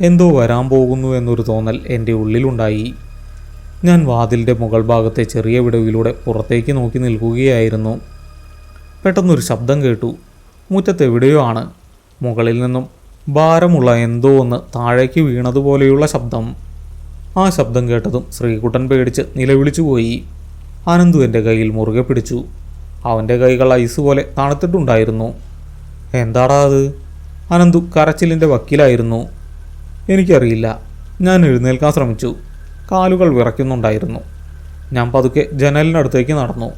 എന്തോ വരാൻ പോകുന്നു എന്നൊരു തോന്നൽ എൻ്റെ ഉള്ളിലുണ്ടായി. ഞാൻ വാതിലിൻ്റെ മുകൾ ഭാഗത്തെ ചെറിയ വിടവിലൂടെ പുറത്തേക്ക് നോക്കി നിൽക്കുകയായിരുന്നു. പെട്ടെന്നൊരു ശബ്ദം കേട്ടു. മുറ്റത്തെവിടെയോ ആണ്. മുകളിൽ നിന്നും ഭാരമുള്ള എന്തോ ഒന്ന് താഴേക്ക് വീണതുപോലെയുള്ള ശബ്ദം. ആ ശബ്ദം കേട്ടതും ശ്രീകുട്ടൻ പേടിച്ച് നിലവിളിച്ചു പോയി. അനന്തു എൻ്റെ കയ്യിൽ മുറുകെ പിടിച്ചു. അവൻ്റെ കൈകൾ ഐസ് പോലെ തണുത്തിട്ടുണ്ടായിരുന്നു. എന്താടാ അത്? അനന്തു കരച്ചിലിൻ്റെ വക്കിലായിരുന്നു. എനിക്കറിയില്ല. ഞാൻ എഴുന്നേൽക്കാൻ ശ്രമിച്ചു. കാലുകൾ വിറയ്ക്കുന്നുണ്ടായിരുന്നു. ഞാൻ പതുക്കെ ജനലിനടുത്തേക്ക് നടന്നു.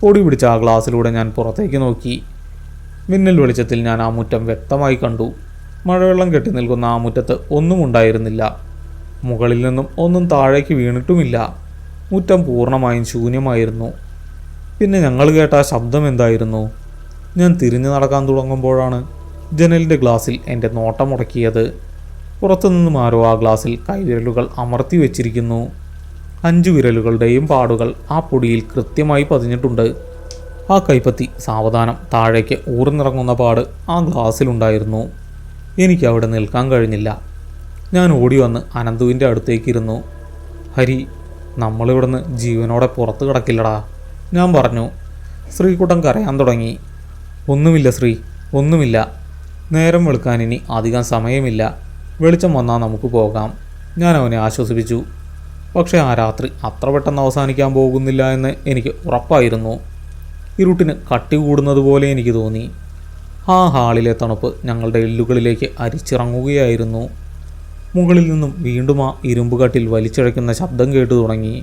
പൊടി പിടിച്ച ആ ഗ്ലാസ്സിലൂടെ ഞാൻ പുറത്തേക്ക് നോക്കി. മിന്നൽ വെളിച്ചത്തിൽ ഞാൻ ആ മുറ്റം വ്യക്തമായി കണ്ടു. മഴവെള്ളം കെട്ടി നിൽക്കുന്ന ആ മുറ്റത്ത് ഒന്നും ഉണ്ടായിരുന്നില്ല. മുകളിൽ നിന്നും ഒന്നും താഴേക്ക് വീണിട്ടുമില്ല. മുറ്റം പൂർണ്ണമായും ശൂന്യമായിരുന്നു. പിന്നെ ഞങ്ങൾ കേട്ട ആ ശബ്ദം എന്തായിരുന്നു? ഞാൻ തിരിഞ്ഞു നടക്കാൻ തുടങ്ങുമ്പോഴാണ് ജനലിൻ്റെ ഗ്ലാസ്സിൽ എൻ്റെ നോട്ടം മുടക്കിയത്. പുറത്തുനിന്നും ആരോ ആ ഗ്ലാസ്സിൽ കൈവിരലുകൾ അമർത്തി വെച്ചിരിക്കുന്നു. 5 വിരലുകളുടെയും പാടുകൾ ആ പൊടിയിൽ കൃത്യമായി പതിഞ്ഞിട്ടുണ്ട്. ആ കൈപ്പത്തി സാവധാനം താഴേക്ക് ഊർന്നിറങ്ങുന്ന പാട് ആ ഗ്ലാസ്സിലുണ്ടായിരുന്നു. എനിക്ക് അവിടെ നിൽക്കാൻ കഴിഞ്ഞില്ല. ഞാൻ ഓടി വന്ന് അനന്തുവിൻ്റെ അടുത്തേക്കിരുന്നു. ഹരി, നമ്മളിവിടുന്ന് ജീവനോടെ പുറത്ത് കിടക്കില്ലടാ, ഞാൻ പറഞ്ഞു. ശ്രീകുട്ടൻ കരയാൻ തുടങ്ങി. ഒന്നുമില്ല ശ്രീ, ഒന്നുമില്ല. നേരം വെളുക്കാൻ ഇനി അധികം സമയമില്ല. വെളിച്ചം വന്നാൽ നമുക്ക് പോകാം, ഞാൻ അവനെ ആശ്വസിപ്പിച്ചു. പക്ഷേ ആ രാത്രി അത്ര പെട്ടെന്ന് അവസാനിക്കാൻ പോകുന്നില്ല എന്ന് എനിക്ക് ഉറപ്പായിരുന്നു. ഇരുട്ടിന് കട്ടി കൂടുന്നത് പോലെ എനിക്ക് തോന്നി. ആ ഹാളിലെ തണുപ്പ് ഞങ്ങളുടെ എല്ലുകളിലേക്ക് അരിച്ചിറങ്ങുകയായിരുന്നു. മുകളിൽ നിന്നും വീണ്ടും ആ ഇരുമ്പുകട്ടിൽ വലിച്ചിഴയ്ക്കുന്ന ശബ്ദം കേട്ടു തുടങ്ങി.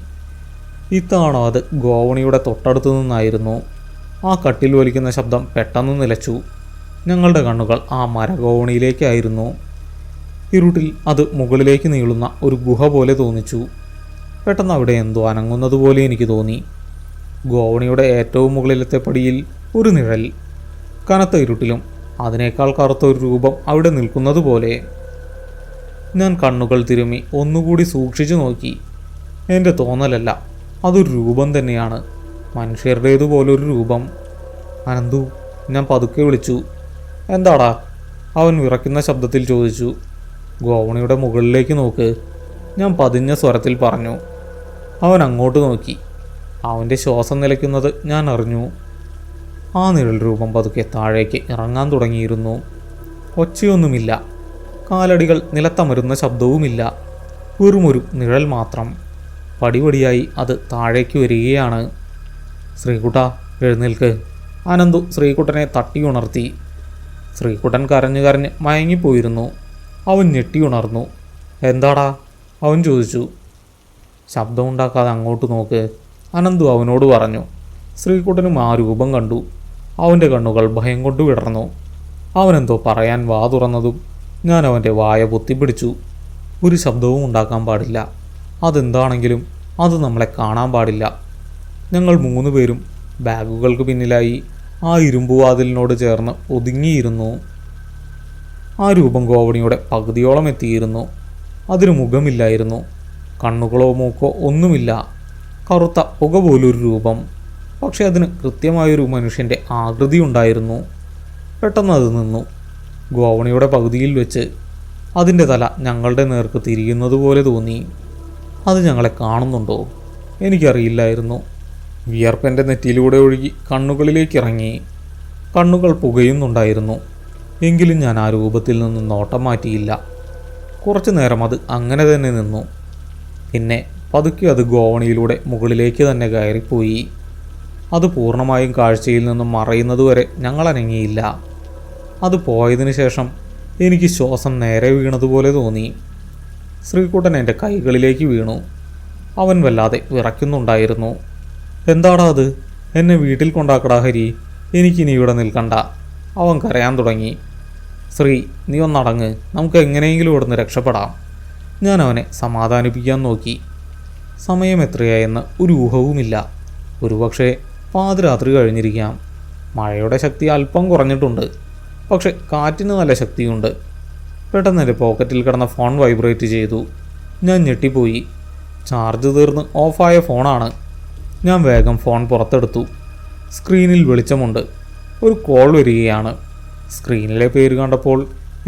ഇത്തവണ അത് ഗോവണിയുടെ തൊട്ടടുത്തു നിന്നായിരുന്നു. ആ കട്ടിൽ വലിക്കുന്ന ശബ്ദം പെട്ടെന്ന് നിലച്ചു. ഞങ്ങളുടെ കണ്ണുകൾ ആ മരഗോവണിയിലേക്കായിരുന്നു. ഇരുട്ടിൽ അത് മുകളിലേക്ക് നീളുന്ന ഒരു ഗുഹ പോലെ തോന്നിച്ചു. പെട്ടെന്ന് അവിടെ എന്തോ അനങ്ങുന്നത് പോലെ എനിക്ക് തോന്നി. ഗോവണിയുടെ ഏറ്റവും മുകളിലത്തെ പടിയിൽ ഒരു നിഴൽ. കനത്ത ഇരുട്ടിലും അതിനേക്കാൾ കറുത്ത ഒരു രൂപം അവിടെ നിൽക്കുന്നത് പോലെ. ഞാൻ കണ്ണുകൾ തിരുമ്മി ഒന്നുകൂടി സൂക്ഷിച്ചു നോക്കി. എൻ്റെ തോന്നലല്ല, അതൊരു രൂപം തന്നെയാണ്. മനുഷ്യരുടേതുപോലൊരു രൂപം. അനന്തു, ഞാൻ പതുക്കെ വിളിച്ചു. എന്താടാ? അവൻ വിറയ്ക്കുന്ന ശബ്ദത്തിൽ ചോദിച്ചു. ഗോവണിയുടെ മുകളിലേക്ക് നോക്ക്, ഞാൻ പതിഞ്ഞ സ്വരത്തിൽ പറഞ്ഞു. അവൻ അങ്ങോട്ട് നോക്കി. അവൻ്റെ ശ്വാസം നിലയ്ക്കുന്നത് ഞാൻ അറിഞ്ഞു. ആ നിഴൽ രൂപം പതുക്കെ താഴേക്ക് ഇറങ്ങാൻ തുടങ്ങിയിരുന്നു. ഒച്ചയൊന്നുമില്ല. കാലടികൾ നിലത്തമരുന്ന ശബ്ദവുമില്ല. വെറുമൊരു നിഴൽ മാത്രം. പടിപടിയായി അത് താഴേക്ക് വരികയാണ്. ശ്രീകുട്ട, എഴുന്നേൽക്ക്. അനന്തു ശ്രീകുട്ടനെ തട്ടി ഉണർത്തി. ശ്രീകുട്ടൻ കരഞ്ഞു കരഞ്ഞ് മയങ്ങിപ്പോയിരുന്നു. അവൻ ഞെട്ടി ഉണർന്നു. എന്താടാ? അവൻ ചോദിച്ചു. ശബ്ദമുണ്ടാക്കാതെ അങ്ങോട്ട് നോക്ക്, അനന്തു അവനോട് പറഞ്ഞു. ശ്രീകുട്ടനും ആ രൂപം കണ്ടു. അവൻ്റെ കണ്ണുകൾ ഭയം കൊണ്ട് വിടർന്നു. അവനെന്തോ പറയാൻ വാ തുറന്നതും ഞാൻ അവൻ്റെ വായ പൊത്തിപ്പിടിച്ചു. ഒരു ശബ്ദവും ഉണ്ടാക്കാൻ പാടില്ല. അതെന്താണെങ്കിലും അത് നമ്മളെ കാണാൻ പാടില്ല. ഞങ്ങൾ 3 പേരും ബാഗുകൾക്ക് പിന്നിലായി ആ ഇരുമ്പുവാതിലിനോട് ചേർന്ന് ഒതുങ്ങിയിരുന്നു. ആ രൂപം ഗോവണിയുടെ പകുതിയോളം എത്തിയിരുന്നു. അതിന് മുഖമില്ലായിരുന്നു. കണ്ണുകളോ മൂക്കോ ഒന്നുമില്ല. കറുത്ത പുക പോലൊരു രൂപം. പക്ഷെ അതിന് കൃത്യമായൊരു മനുഷ്യൻ്റെ ആകൃതി ഉണ്ടായിരുന്നു. പെട്ടെന്ന് അത് നിന്നു. ഗോവണിയുടെ പകുതിയിൽ വെച്ച് അതിൻ്റെ തല ഞങ്ങളുടെ നേർക്ക് തിരിയുന്നത് പോലെ തോന്നി. അത് ഞങ്ങളെ കാണുന്നുണ്ടോ? എനിക്കറിയില്ലായിരുന്നു. വിയർപ്പെൻ്റെ നെറ്റിയിലൂടെ ഒഴുകി കണ്ണുകളിലേക്ക് ഇറങ്ങി. കണ്ണുകൾ പുകയുന്നുണ്ടായിരുന്നു. എങ്കിലും ഞാൻ ആ രൂപത്തിൽ നിന്ന് നോട്ടം മാറ്റിയില്ല. കുറച്ചു നേരം അത് അങ്ങനെ തന്നെ നിന്നു. പിന്നെ പതുക്കെ അത് ഗോവണിയിലൂടെ മുകളിലേക്ക് തന്നെ കയറിപ്പോയി. അത് പൂർണ്ണമായും കാഴ്ചയിൽ നിന്നും മറയുന്നതുവരെ ഞങ്ങൾ അനങ്ങിയില്ല. അത് പോയതിനു ശേഷം എനിക്ക് ശ്വാസം നേരെ വീണതുപോലെ തോന്നി. ശ്രീകുട്ടൻ എൻ്റെ കൈകളിലേക്ക് വീണു. അവൻ വല്ലാതെ വിറയ്ക്കുന്നുണ്ടായിരുന്നു. എന്താടാ അത്? എന്നെ വീട്ടിൽ കൊണ്ടാക്കടാ ഹരി, എനിക്കിനി ഇവിടെ നിൽക്കണ്ട. അവൻ കരയാൻ തുടങ്ങി. ശ്രീ, നീ ഒന്നടങ്ങ്, നമുക്ക് എങ്ങനെയെങ്കിലും ഇവിടുന്ന് രക്ഷപ്പെടാം. ഞാൻ അവനെ സമാധാനിപ്പിക്കാൻ നോക്കി. സമയം എത്രയായെന്ന് ഒരു ഊഹവുമില്ല. ഒരുപക്ഷെ പാതിരാത്രി കഴിഞ്ഞിരിക്കാം. മഴയുടെ ശക്തി അല്പം കുറഞ്ഞിട്ടുണ്ട്. പക്ഷെ കാറ്റിന് നല്ല ശക്തിയുണ്ട്. പെട്ടെന്ന് എൻ്റെ പോക്കറ്റിൽ കിടന്ന ഫോൺ വൈബ്രേറ്റ് ചെയ്തു. ഞാൻ ഞെട്ടിപ്പോയി. ചാർജ് തീർന്ന് ഓഫായ ഫോണാണ്. ഞാൻ വേഗം ഫോൺ പുറത്തെടുത്തു. സ്ക്രീനിൽ വെളിച്ചമുണ്ട്. ഒരു കോൾ വരികയാണ്. സ്ക്രീനിലെ പേര് കണ്ടപ്പോൾ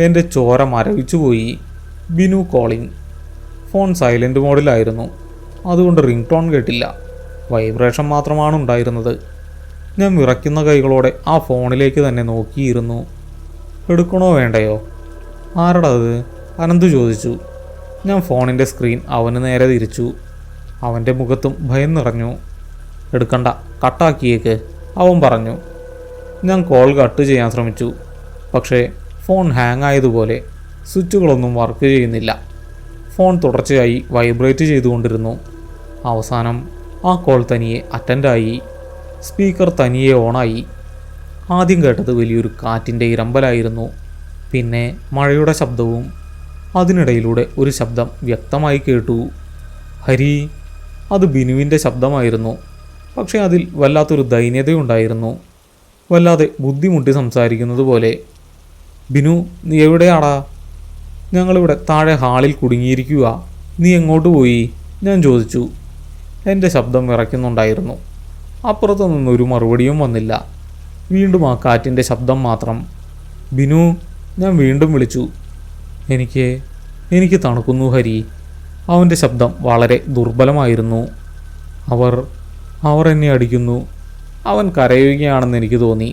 എൻ്റെ ചോര മരവിച്ചു പോയി. ബിനു കോളിംഗ്. ഫോൺ സൈലൻറ്റ് മോഡിലായിരുന്നു. അതുകൊണ്ട് റിംഗ് ടോൺ കേട്ടില്ല. വൈബ്രേഷൻ മാത്രമാണ് ഉണ്ടായിരുന്നത്. ഞാൻ വിറയ്ക്കുന്ന കൈകളോടെ ആ ഫോണിലേക്ക് തന്നെ നോക്കിയിരുന്നു. എടുക്കണോ വേണ്ടയോ? ആരടാ അത്? അനന്തു ചോദിച്ചു. ഞാൻ ഫോണിൻ്റെ സ്ക്രീൻ അവന് നേരെ തിരിച്ചു. അവൻ്റെ മുഖത്തും ഭയം നിറഞ്ഞു. എടുക്കണ്ട, കട്ടാക്കിയേക്ക്, അവൻ പറഞ്ഞു. ഞാൻ കോൾ കട്ട് ചെയ്യാൻ ശ്രമിച്ചു. പക്ഷേ ഫോൺ ഹാങ് ആയതുപോലെ സ്വിച്ചുകളൊന്നും വർക്ക് ചെയ്യുന്നില്ല. ഫോൺ തുടർച്ചയായി വൈബ്രേറ്റ് ചെയ്തുകൊണ്ടിരുന്നു. അവസാനം ആ കോൾ തനിയെ അറ്റൻഡായി. സ്പീക്കർ തനിയെ ഓണായി. ആദ്യം കേട്ടത് വലിയൊരു കാറ്റിൻ്റെ ഇരമ്പലായിരുന്നു. പിന്നെ മഴയുടെ ശബ്ദവും. അതിനിടയിലൂടെ ഒരു ശബ്ദം വ്യക്തമായി കേട്ടു. ഹരി. അത് ബിനുവിൻ്റെ ശബ്ദമായിരുന്നു. പക്ഷേ അതിൽ വല്ലാത്തൊരു ദൈന്യതയുണ്ടായിരുന്നു. വല്ലാതെ ബുദ്ധിമുട്ടി സംസാരിക്കുന്നത് പോലെ. ബിനു, നീ എവിടെയാടാ? ഞങ്ങളിവിടെ താഴെ ഹാളിൽ കുടുങ്ങിയിരിക്കുക. നീ എങ്ങോട്ട് പോയി? ഞാൻ ചോദിച്ചു. എൻ്റെ ശബ്ദം വിറയ്ക്കുന്നുണ്ടായിരുന്നു. അപ്പുറത്തു നിന്നൊരു മറുപടിയും വന്നില്ല. വീണ്ടും ആ കാറ്റിൻ്റെ ശബ്ദം മാത്രം. ബിനു, ഞാൻ വീണ്ടും വിളിച്ചു. എനിക്ക് തണുക്കുന്നു ഹരി. അവൻ്റെ ശബ്ദം വളരെ ദുർബലമായിരുന്നു. അവർ എന്നെ അടിക്കുന്നു. അവൻ കരയുകയാണെന്ന് എനിക്ക് തോന്നി.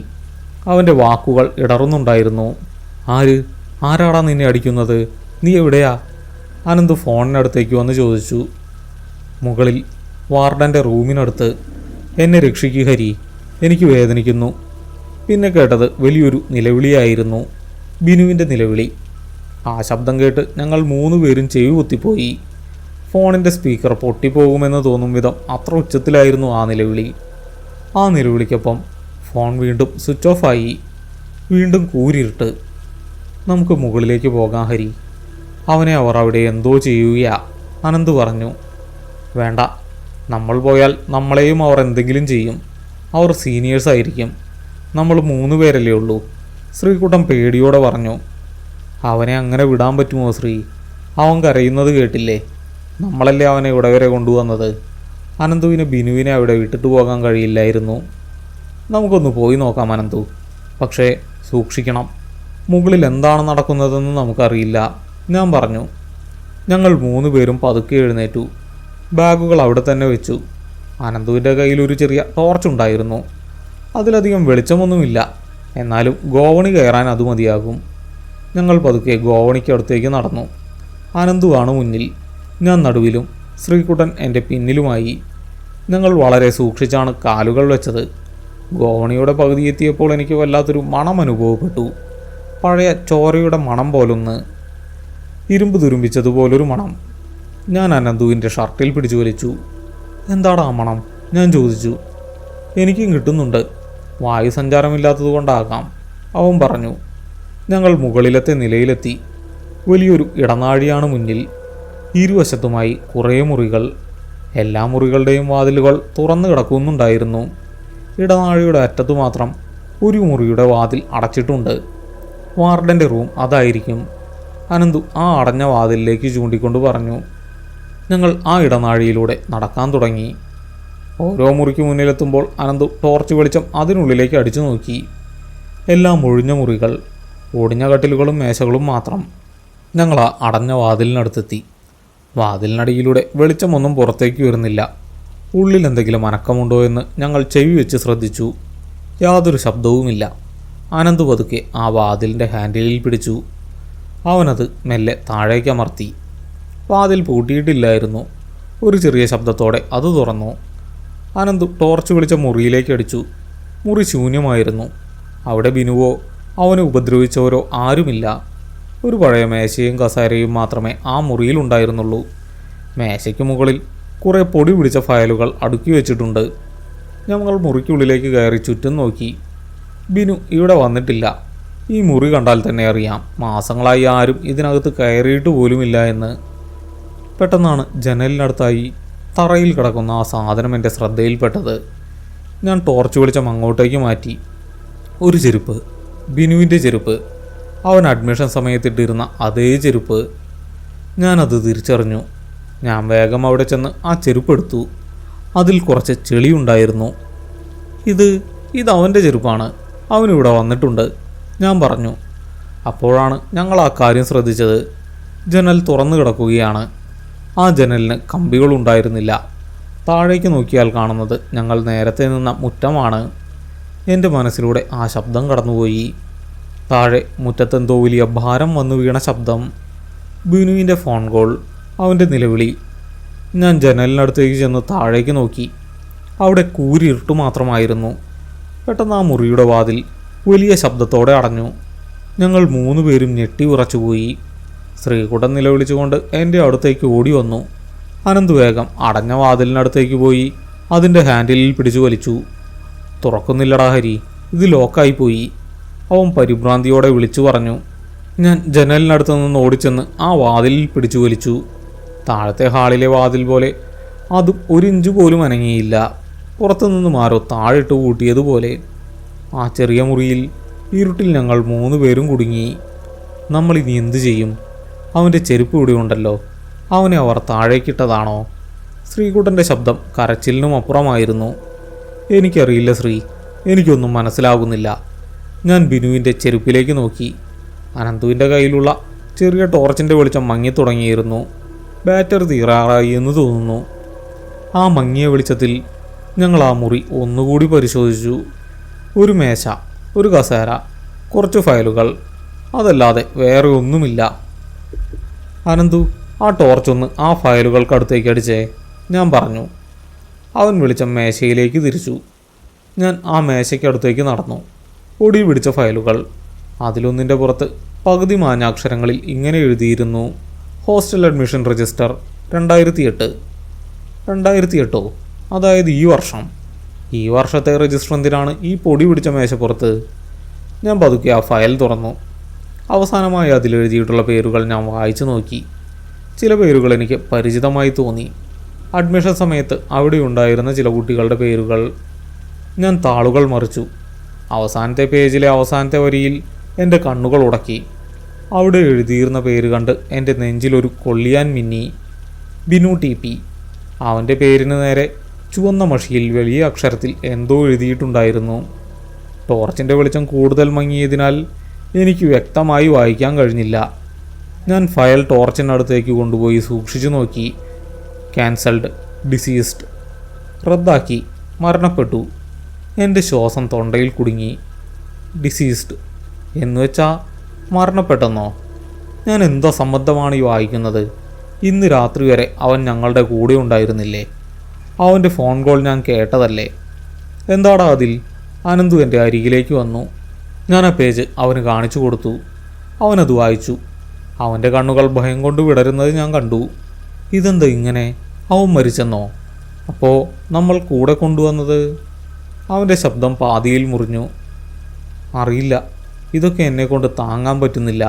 അവൻ്റെ വാക്കുകൾ ഇടറുന്നുണ്ടായിരുന്നു. ആരാടാ നിന്നെ അടിക്കുന്നത്? നീ എവിടെയാ? അനന്ത് ഫോണിനടുത്തേക്ക് വന്ന് ചോദിച്ചു. മുകളിൽ വാർഡൻ്റെ റൂമിനടുത്ത്. എന്നെ രക്ഷിക്കൂ ഹരി, എനിക്ക് വേദനിക്കുന്നു. പിന്നെ കേട്ടത് വലിയൊരു നിലവിളിയായിരുന്നു. ബിനുവിൻ്റെ നിലവിളി. ആ ശബ്ദം കേട്ട് ഞങ്ങൾ 3 പേരും ചെവി കുത്തിപ്പോയി. ഫോണിൻ്റെ സ്പീക്കർ പൊട്ടിപ്പോകുമെന്ന് തോന്നും വിധം അത്ര ഉച്ചത്തിലായിരുന്നു ആ നിലവിളി. ആ നിലവിളിക്കൊപ്പം ഫോൺ വീണ്ടും സ്വിച്ച് ഓഫായി. വീണ്ടും കൂരിരുട്ട്. നമുക്ക് മുകളിലേക്ക് പോകാം ഹരി. അവനെ അവർ അവിടെ എന്തോ ചെയ്യുകയാ, അനന്ത് പറഞ്ഞു. വേണ്ട, നമ്മൾ പോയാൽ നമ്മളെയും അവർ എന്തെങ്കിലും ചെയ്യും. അവർ സീനിയേഴ്സ് ആയിരിക്കും. നമ്മൾ 3 പേരല്ലേ ഉള്ളൂ, ശ്രീകുട്ടൻ പേടിയോടെ പറഞ്ഞു. അവനെ അങ്ങനെ വിടാൻ പറ്റുമോ ശ്രീ? അവൻ കരയുന്നത് കേട്ടില്ലേ? നമ്മളല്ലേ അവനെ ഇവിടെ വരെ കൊണ്ടുവന്നത്. അനന്തുവിന് ബിനുവിനെ അവിടെ വിട്ടിട്ട് പോകാൻ കഴിയില്ലായിരുന്നു. നമുക്കൊന്ന് പോയി നോക്കാം അനന്തു. പക്ഷേ സൂക്ഷിക്കണം. മുകളിൽ എന്താണ് നടക്കുന്നതെന്ന് നമുക്കറിയില്ല, ഞാൻ പറഞ്ഞു. ഞങ്ങൾ 3 പേരും പതുക്കെ എഴുന്നേറ്റു. ബാഗുകൾ അവിടെ തന്നെ വെച്ചു. അനന്തുവിൻ്റെ കയ്യിൽ ഒരു ചെറിയ ടോർച്ചുണ്ടായിരുന്നു. അതിലധികം വെളിച്ചമൊന്നുമില്ല. എന്നാലും ഗോവണി കയറാൻ അത് മതിയാകും. ഞങ്ങൾ പതുക്കെ ഗോവണിക്കടുത്തേക്ക് നടന്നു. അനന്തുവാണ് മുന്നിൽ, ഞാൻ നടുവിലും, ശ്രീകുട്ടൻ എൻ്റെ പിന്നിലുമായി. ഞങ്ങൾ വളരെ സൂക്ഷിച്ചാണ് കാലുകൾ വെച്ചത്. ഗോവണിയുടെ പകുതി എത്തിയപ്പോൾ എനിക്ക് വല്ലാത്തൊരു മണം അനുഭവപ്പെട്ടു. പഴയ ചോരയുടെ മണം പോലൊന്ന്, ഇരുമ്പ് തുരുമ്പിച്ചതുപോലൊരു മണം. ഞാൻ അനന്തുവിൻ്റെ ഷർട്ടിൽ പിടിച്ചു വലിച്ചു. എന്താടാ ആ മണം? ഞാൻ ചോദിച്ചു. എനിക്കും കിട്ടുന്നുണ്ട്, വായുസഞ്ചാരമില്ലാത്തതുകൊണ്ടാകാം, അവൻ പറഞ്ഞു. ഞങ്ങൾ മുകളിലത്തെ നിലയിലെത്തി. വലിയൊരു ഇടനാഴിയാണ് മുന്നിൽ. ഇരുവശത്തുമായി കുറേ മുറികൾ. എല്ലാ മുറികളുടെയും വാതിലുകൾ തുറന്നു കിടക്കുന്നുണ്ടായിരുന്നു. ഇടനാഴിയുടെ അറ്റത്തു മാത്രം ഒരു മുറിയുടെ വാതിൽ അടച്ചിട്ടുണ്ട്. വാർഡൻ്റെ റൂം അതായിരിക്കും. അനന്തു ആ അടഞ്ഞ വാതിലിലേക്ക് ചൂണ്ടിക്കൊണ്ട് പറഞ്ഞു. ഞങ്ങൾ ആ ഇടനാഴിയിലൂടെ നടക്കാൻ തുടങ്ങി. ഓരോ മുറിക്ക് മുന്നിലെത്തുമ്പോൾ അനന്തു ടോർച്ച് വെളിച്ചം അതിനുള്ളിലേക്ക് അടിച്ചു നോക്കി. എല്ലാം ഒഴിഞ്ഞ മുറികൾ, ഒടിഞ്ഞ കട്ടിലുകളും മേശകളും മാത്രം. ഞങ്ങൾ ആ അടഞ്ഞ വാതിലിനടുത്തെത്തി. വാതിലിനടിയിലൂടെ വെളിച്ചമൊന്നും പുറത്തേക്ക് വരുന്നില്ല. ഉള്ളിൽ എന്തെങ്കിലും അനക്കമുണ്ടോ എന്ന് ഞങ്ങൾ ചെവി വെച്ച് ശ്രദ്ധിച്ചു. യാതൊരു ശബ്ദവുമില്ല. അനന്തു പതുക്കെ ആ വാതിലിൻ്റെ ഹാൻഡിലിൽ പിടിച്ചു. അവനത് മെല്ലെ താഴേക്കമർത്തി. വാതിൽ പൂട്ടിയിട്ടില്ലായിരുന്നു. ഒരു ചെറിയ ശബ്ദത്തോടെ അത് തുറന്നു. അനന്തു ടോർച്ച് വിളിച്ച മുറിയിലേക്ക് അടിച്ചു. മുറി ശൂന്യമായിരുന്നു. അവിടെ ബിനുവോ അവനെ ഉപദ്രവിച്ചവരോ ആരുമില്ല. ഒരു പഴയ മേശയും കസേരയും മാത്രമേ ആ മുറിയിൽ ഉണ്ടായിരുന്നുള്ളൂ. മേശയ്ക്ക് മുകളിൽ കുറേ പൊടി പിടിച്ച ഫയലുകൾ അടുക്കി വെച്ചിട്ടുണ്ട്. ഞങ്ങൾ മുറിക്കുള്ളിലേക്ക് കയറി ചുറ്റും നോക്കി. ബിനു ഇവിടെ വന്നിട്ടില്ല. ഈ മുറി കണ്ടാൽ തന്നെ അറിയാം മാസങ്ങളായി ആരും ഇതിനകത്ത് കയറിയിട്ട് പോലുമില്ല എന്ന്. പെട്ടെന്നാണ് ജനലിനടുത്തായി തറയിൽ കിടക്കുന്ന ആ സാധനം എൻ്റെ ശ്രദ്ധയിൽപ്പെട്ടത്. ഞാൻ ടോർച്ച് വെളിച്ചം അങ്ങോട്ടേക്ക് മാറ്റി. ഒരു ചെരുപ്പ്, ബിനുവിൻ്റെ ചെരുപ്പ്. അവൻ അഡ്മിഷൻ സമയത്തിട്ടിരുന്ന അതേ ചെരുപ്പ്. ഞാനത് തിരിച്ചറിഞ്ഞു. ഞാൻ വേഗം അവിടെ ചെന്ന് ആ ചെരുപ്പ് എടുത്തു. അതിൽ കുറച്ച് ചെളിയുണ്ടായിരുന്നു. ഇത് അവൻ്റെ ചെരുപ്പാണ്, അവനിവിടെ വന്നിട്ടുണ്ട്, ഞാൻ പറഞ്ഞു. അപ്പോഴാണ് ഞങ്ങൾ ആ കാര്യം ശ്രദ്ധിച്ചത്. ജനൽ തുറന്നു കിടക്കുകയാണ്. ആ ജനലിന് കമ്പികളുണ്ടായിരുന്നില്ല. താഴേക്ക് നോക്കിയാൽ കാണുന്നത് ഞങ്ങൾ നേരത്തെ നിന്ന മുറ്റമാണ്. എൻ്റെ മനസ്സിലൂടെ ആ ശബ്ദം കടന്നുപോയി. താഴെ മുറ്റത്തെന്തോ വലിയ ഭാരം വന്നു വീണ ശബ്ദം. ബിനുവിൻ്റെ ഫോൺ കോൾ, അവൻ്റെ നിലവിളി. ഞാൻ ജനലിനടുത്തേക്ക് ചെന്ന് താഴേക്ക് നോക്കി. അവിടെ കൂരിരുട്ട് മാത്രമായിരുന്നു. പെട്ടെന്ന് ആ മുറിയുടെ വാതിൽ വലിയ ശബ്ദത്തോടെ അടഞ്ഞു. ഞങ്ങൾ 3 പേരും ഞെട്ടി ഉറച്ചുപോയി. ശ്രീകുട്ടൻ നിലവിളിച്ചുകൊണ്ട് എൻ്റെ അടുത്തേക്ക് ഓടി വന്നു. അനന്ത് വേഗം അടഞ്ഞ വാതിലിനടുത്തേക്ക് പോയി അതിൻ്റെ ഹാൻഡിലിൽ പിടിച്ചു വലിച്ചു. തുറക്കുന്നില്ലടാ ഹരി, ഇത് ലോക്കായിപ്പോയി, അവൻ പരിഭ്രാന്തിയോടെ വിളിച്ചു പറഞ്ഞു. ഞാൻ ജനലിനടുത്ത് നിന്ന് ഓടിച്ചെന്ന് ആ വാതിലിൽ പിടിച്ചു വലിച്ചു. താഴത്തെ ഹാളിലെ വാതിൽ പോലെ അതും 1 ഇഞ്ച് പോലും അനങ്ങിയില്ല. പുറത്തുനിന്നും ആരോ താഴിട്ട് കൂട്ടിയതുപോലെ. ആ ചെറിയ മുറിയിൽ ഇരുട്ടിൽ ഞങ്ങൾ 3 പേരും കുടുങ്ങി. നമ്മളിനി എന്തു ചെയ്യും? അവൻ്റെ ചെരുപ്പ് ഇവിടെ ഉണ്ടല്ലോ, അവനെ അവർ താഴേക്കിട്ടതാണോ? ശ്രീകുട്ടൻ്റെ ശബ്ദം കരച്ചിലിനും അപ്പുറമായിരുന്നു. എനിക്കറിയില്ല ശ്രീ, എനിക്കൊന്നും മനസ്സിലാകുന്നില്ല. ഞാൻ ബിനുവിൻ്റെ ചെരുപ്പിലേക്ക് നോക്കി. അനന്തുവിൻ്റെ കയ്യിലുള്ള ചെറിയ ടോർച്ചിൻ്റെ വെളിച്ചം മങ്ങിത്തുടങ്ങിയിരുന്നു. ബാറ്ററി തീരാറായി എന്ന് തോന്നുന്നു. ആ മങ്ങിയ വെളിച്ചത്തിൽ ഞങ്ങൾ ആ മുറി ഒന്നുകൂടി പരിശോധിച്ചു. ഒരു മേശ, ഒരു കസേര, കുറച്ച് ഫയലുകൾ, അതല്ലാതെ വേറെ ഒന്നുമില്ല. അനന്തു, ആ ടോർച്ചൊന്ന് ആ ഫയലുകൾക്കടുത്തേക്ക് അടിച്ചേ, ഞാൻ പറഞ്ഞു. അവൻ വെളിച്ചം മേശയിലേക്ക് തിരിച്ചു. ഞാൻ ആ മേശയ്ക്കടുത്തേക്ക് നടന്നു. പൊടി പിടിച്ച ഫയലുകൾ. അതിലൊന്നിൻ്റെ പുറത്ത് പകുതി മാഞ്ഞ അക്ഷരങ്ങളിൽ ഇങ്ങനെ എഴുതിയിരുന്നു: ഹോസ്റ്റൽ അഡ്മിഷൻ രജിസ്റ്റർ 2008. 2008ഓ? അതായത് ഈ വർഷം. ഈ വർഷത്തെ രജിസ്റ്റർ എന്തിനാണ് ഈ പൊടി പിടിച്ച മേശപ്പുറത്ത്? ഞാൻ പതുക്കെ ആ ഫയൽ തുറന്നു. അവസാനമായി അതിലെഴുതിയിട്ടുള്ള പേരുകൾ ഞാൻ വായിച്ചു നോക്കി. ചില പേരുകൾ എനിക്ക് പരിചിതമായി തോന്നി. അഡ്മിഷൻ സമയത്ത് അവിടെ ഉണ്ടായിരുന്ന ചില കുട്ടികളുടെ പേരുകൾ. ഞാൻ താളുകൾ മറിച്ചു. അവസാനത്തെ പേജിലെ അവസാനത്തെ വരിയിൽ എൻ്റെ കണ്ണുകൾ ഉടക്കി. അവിടെ എഴുതിയിരുന്ന പേര് കണ്ട് എൻ്റെ നെഞ്ചിലൊരു കൊള്ളിയാൻ മിന്നി. ബിനു TP. അവൻ്റെ പേരിന് നേരെ ചുവന്ന മഷിയിൽ വലിയ അക്ഷരത്തിൽ എന്തോ എഴുതിയിട്ടുണ്ടായിരുന്നു. ടോർച്ചിൻ്റെ വെളിച്ചം കൂടുതൽ മങ്ങിയതിനാൽ എനിക്ക് വ്യക്തമായി വായിക്കാൻ കഴിഞ്ഞില്ല. ഞാൻ ഫയൽ ടോർച്ചിനടുത്തേക്ക് കൊണ്ടുപോയി സൂക്ഷിച്ചു നോക്കി. ക്യാൻസൽഡ്, ഡിസീസ്ഡ്, റദ്ദാക്കി, മരണപ്പെട്ടു. എൻ്റെ ശ്വാസം തൊണ്ടയിൽ കുടുങ്ങി. ഡിസീസ്ഡ് എന്നുവെച്ചാൽ മരണപ്പെട്ടെന്നോ? ഞാൻ എന്തോ സംബന്ധമാണ് ഈ വായിക്കുന്നത്? ഇന്ന് രാത്രി വരെ അവൻ ഞങ്ങളുടെ കൂടെ ഉണ്ടായിരുന്നില്ലേ? അവൻ്റെ ഫോൺ കോൾ ഞാൻ കേട്ടതല്ലേ? എന്താടാ അതിൽ? അനന്തു എൻ്റെ അരികിലേക്ക് വന്നു. ഞാൻ ആ പേജ് അവന് കാണിച്ചു കൊടുത്തു. അവനത് വായിച്ചു. അവൻ്റെ കണ്ണുകൾ ഭയം കൊണ്ട് വിടരുന്നത് ഞാൻ കണ്ടു. ഇതെന്താ ഇങ്ങനെ? അവൻ മരിച്ചെന്നോ? അപ്പോൾ നമ്മൾ കൂടെ കൊണ്ടുവന്നത്? അവൻ്റെ ശബ്ദം പാതിയിൽ മുറിഞ്ഞു. അറിയില്ല, ഇതൊക്കെ എന്നെക്കൊണ്ട് താങ്ങാൻ പറ്റുന്നില്ല.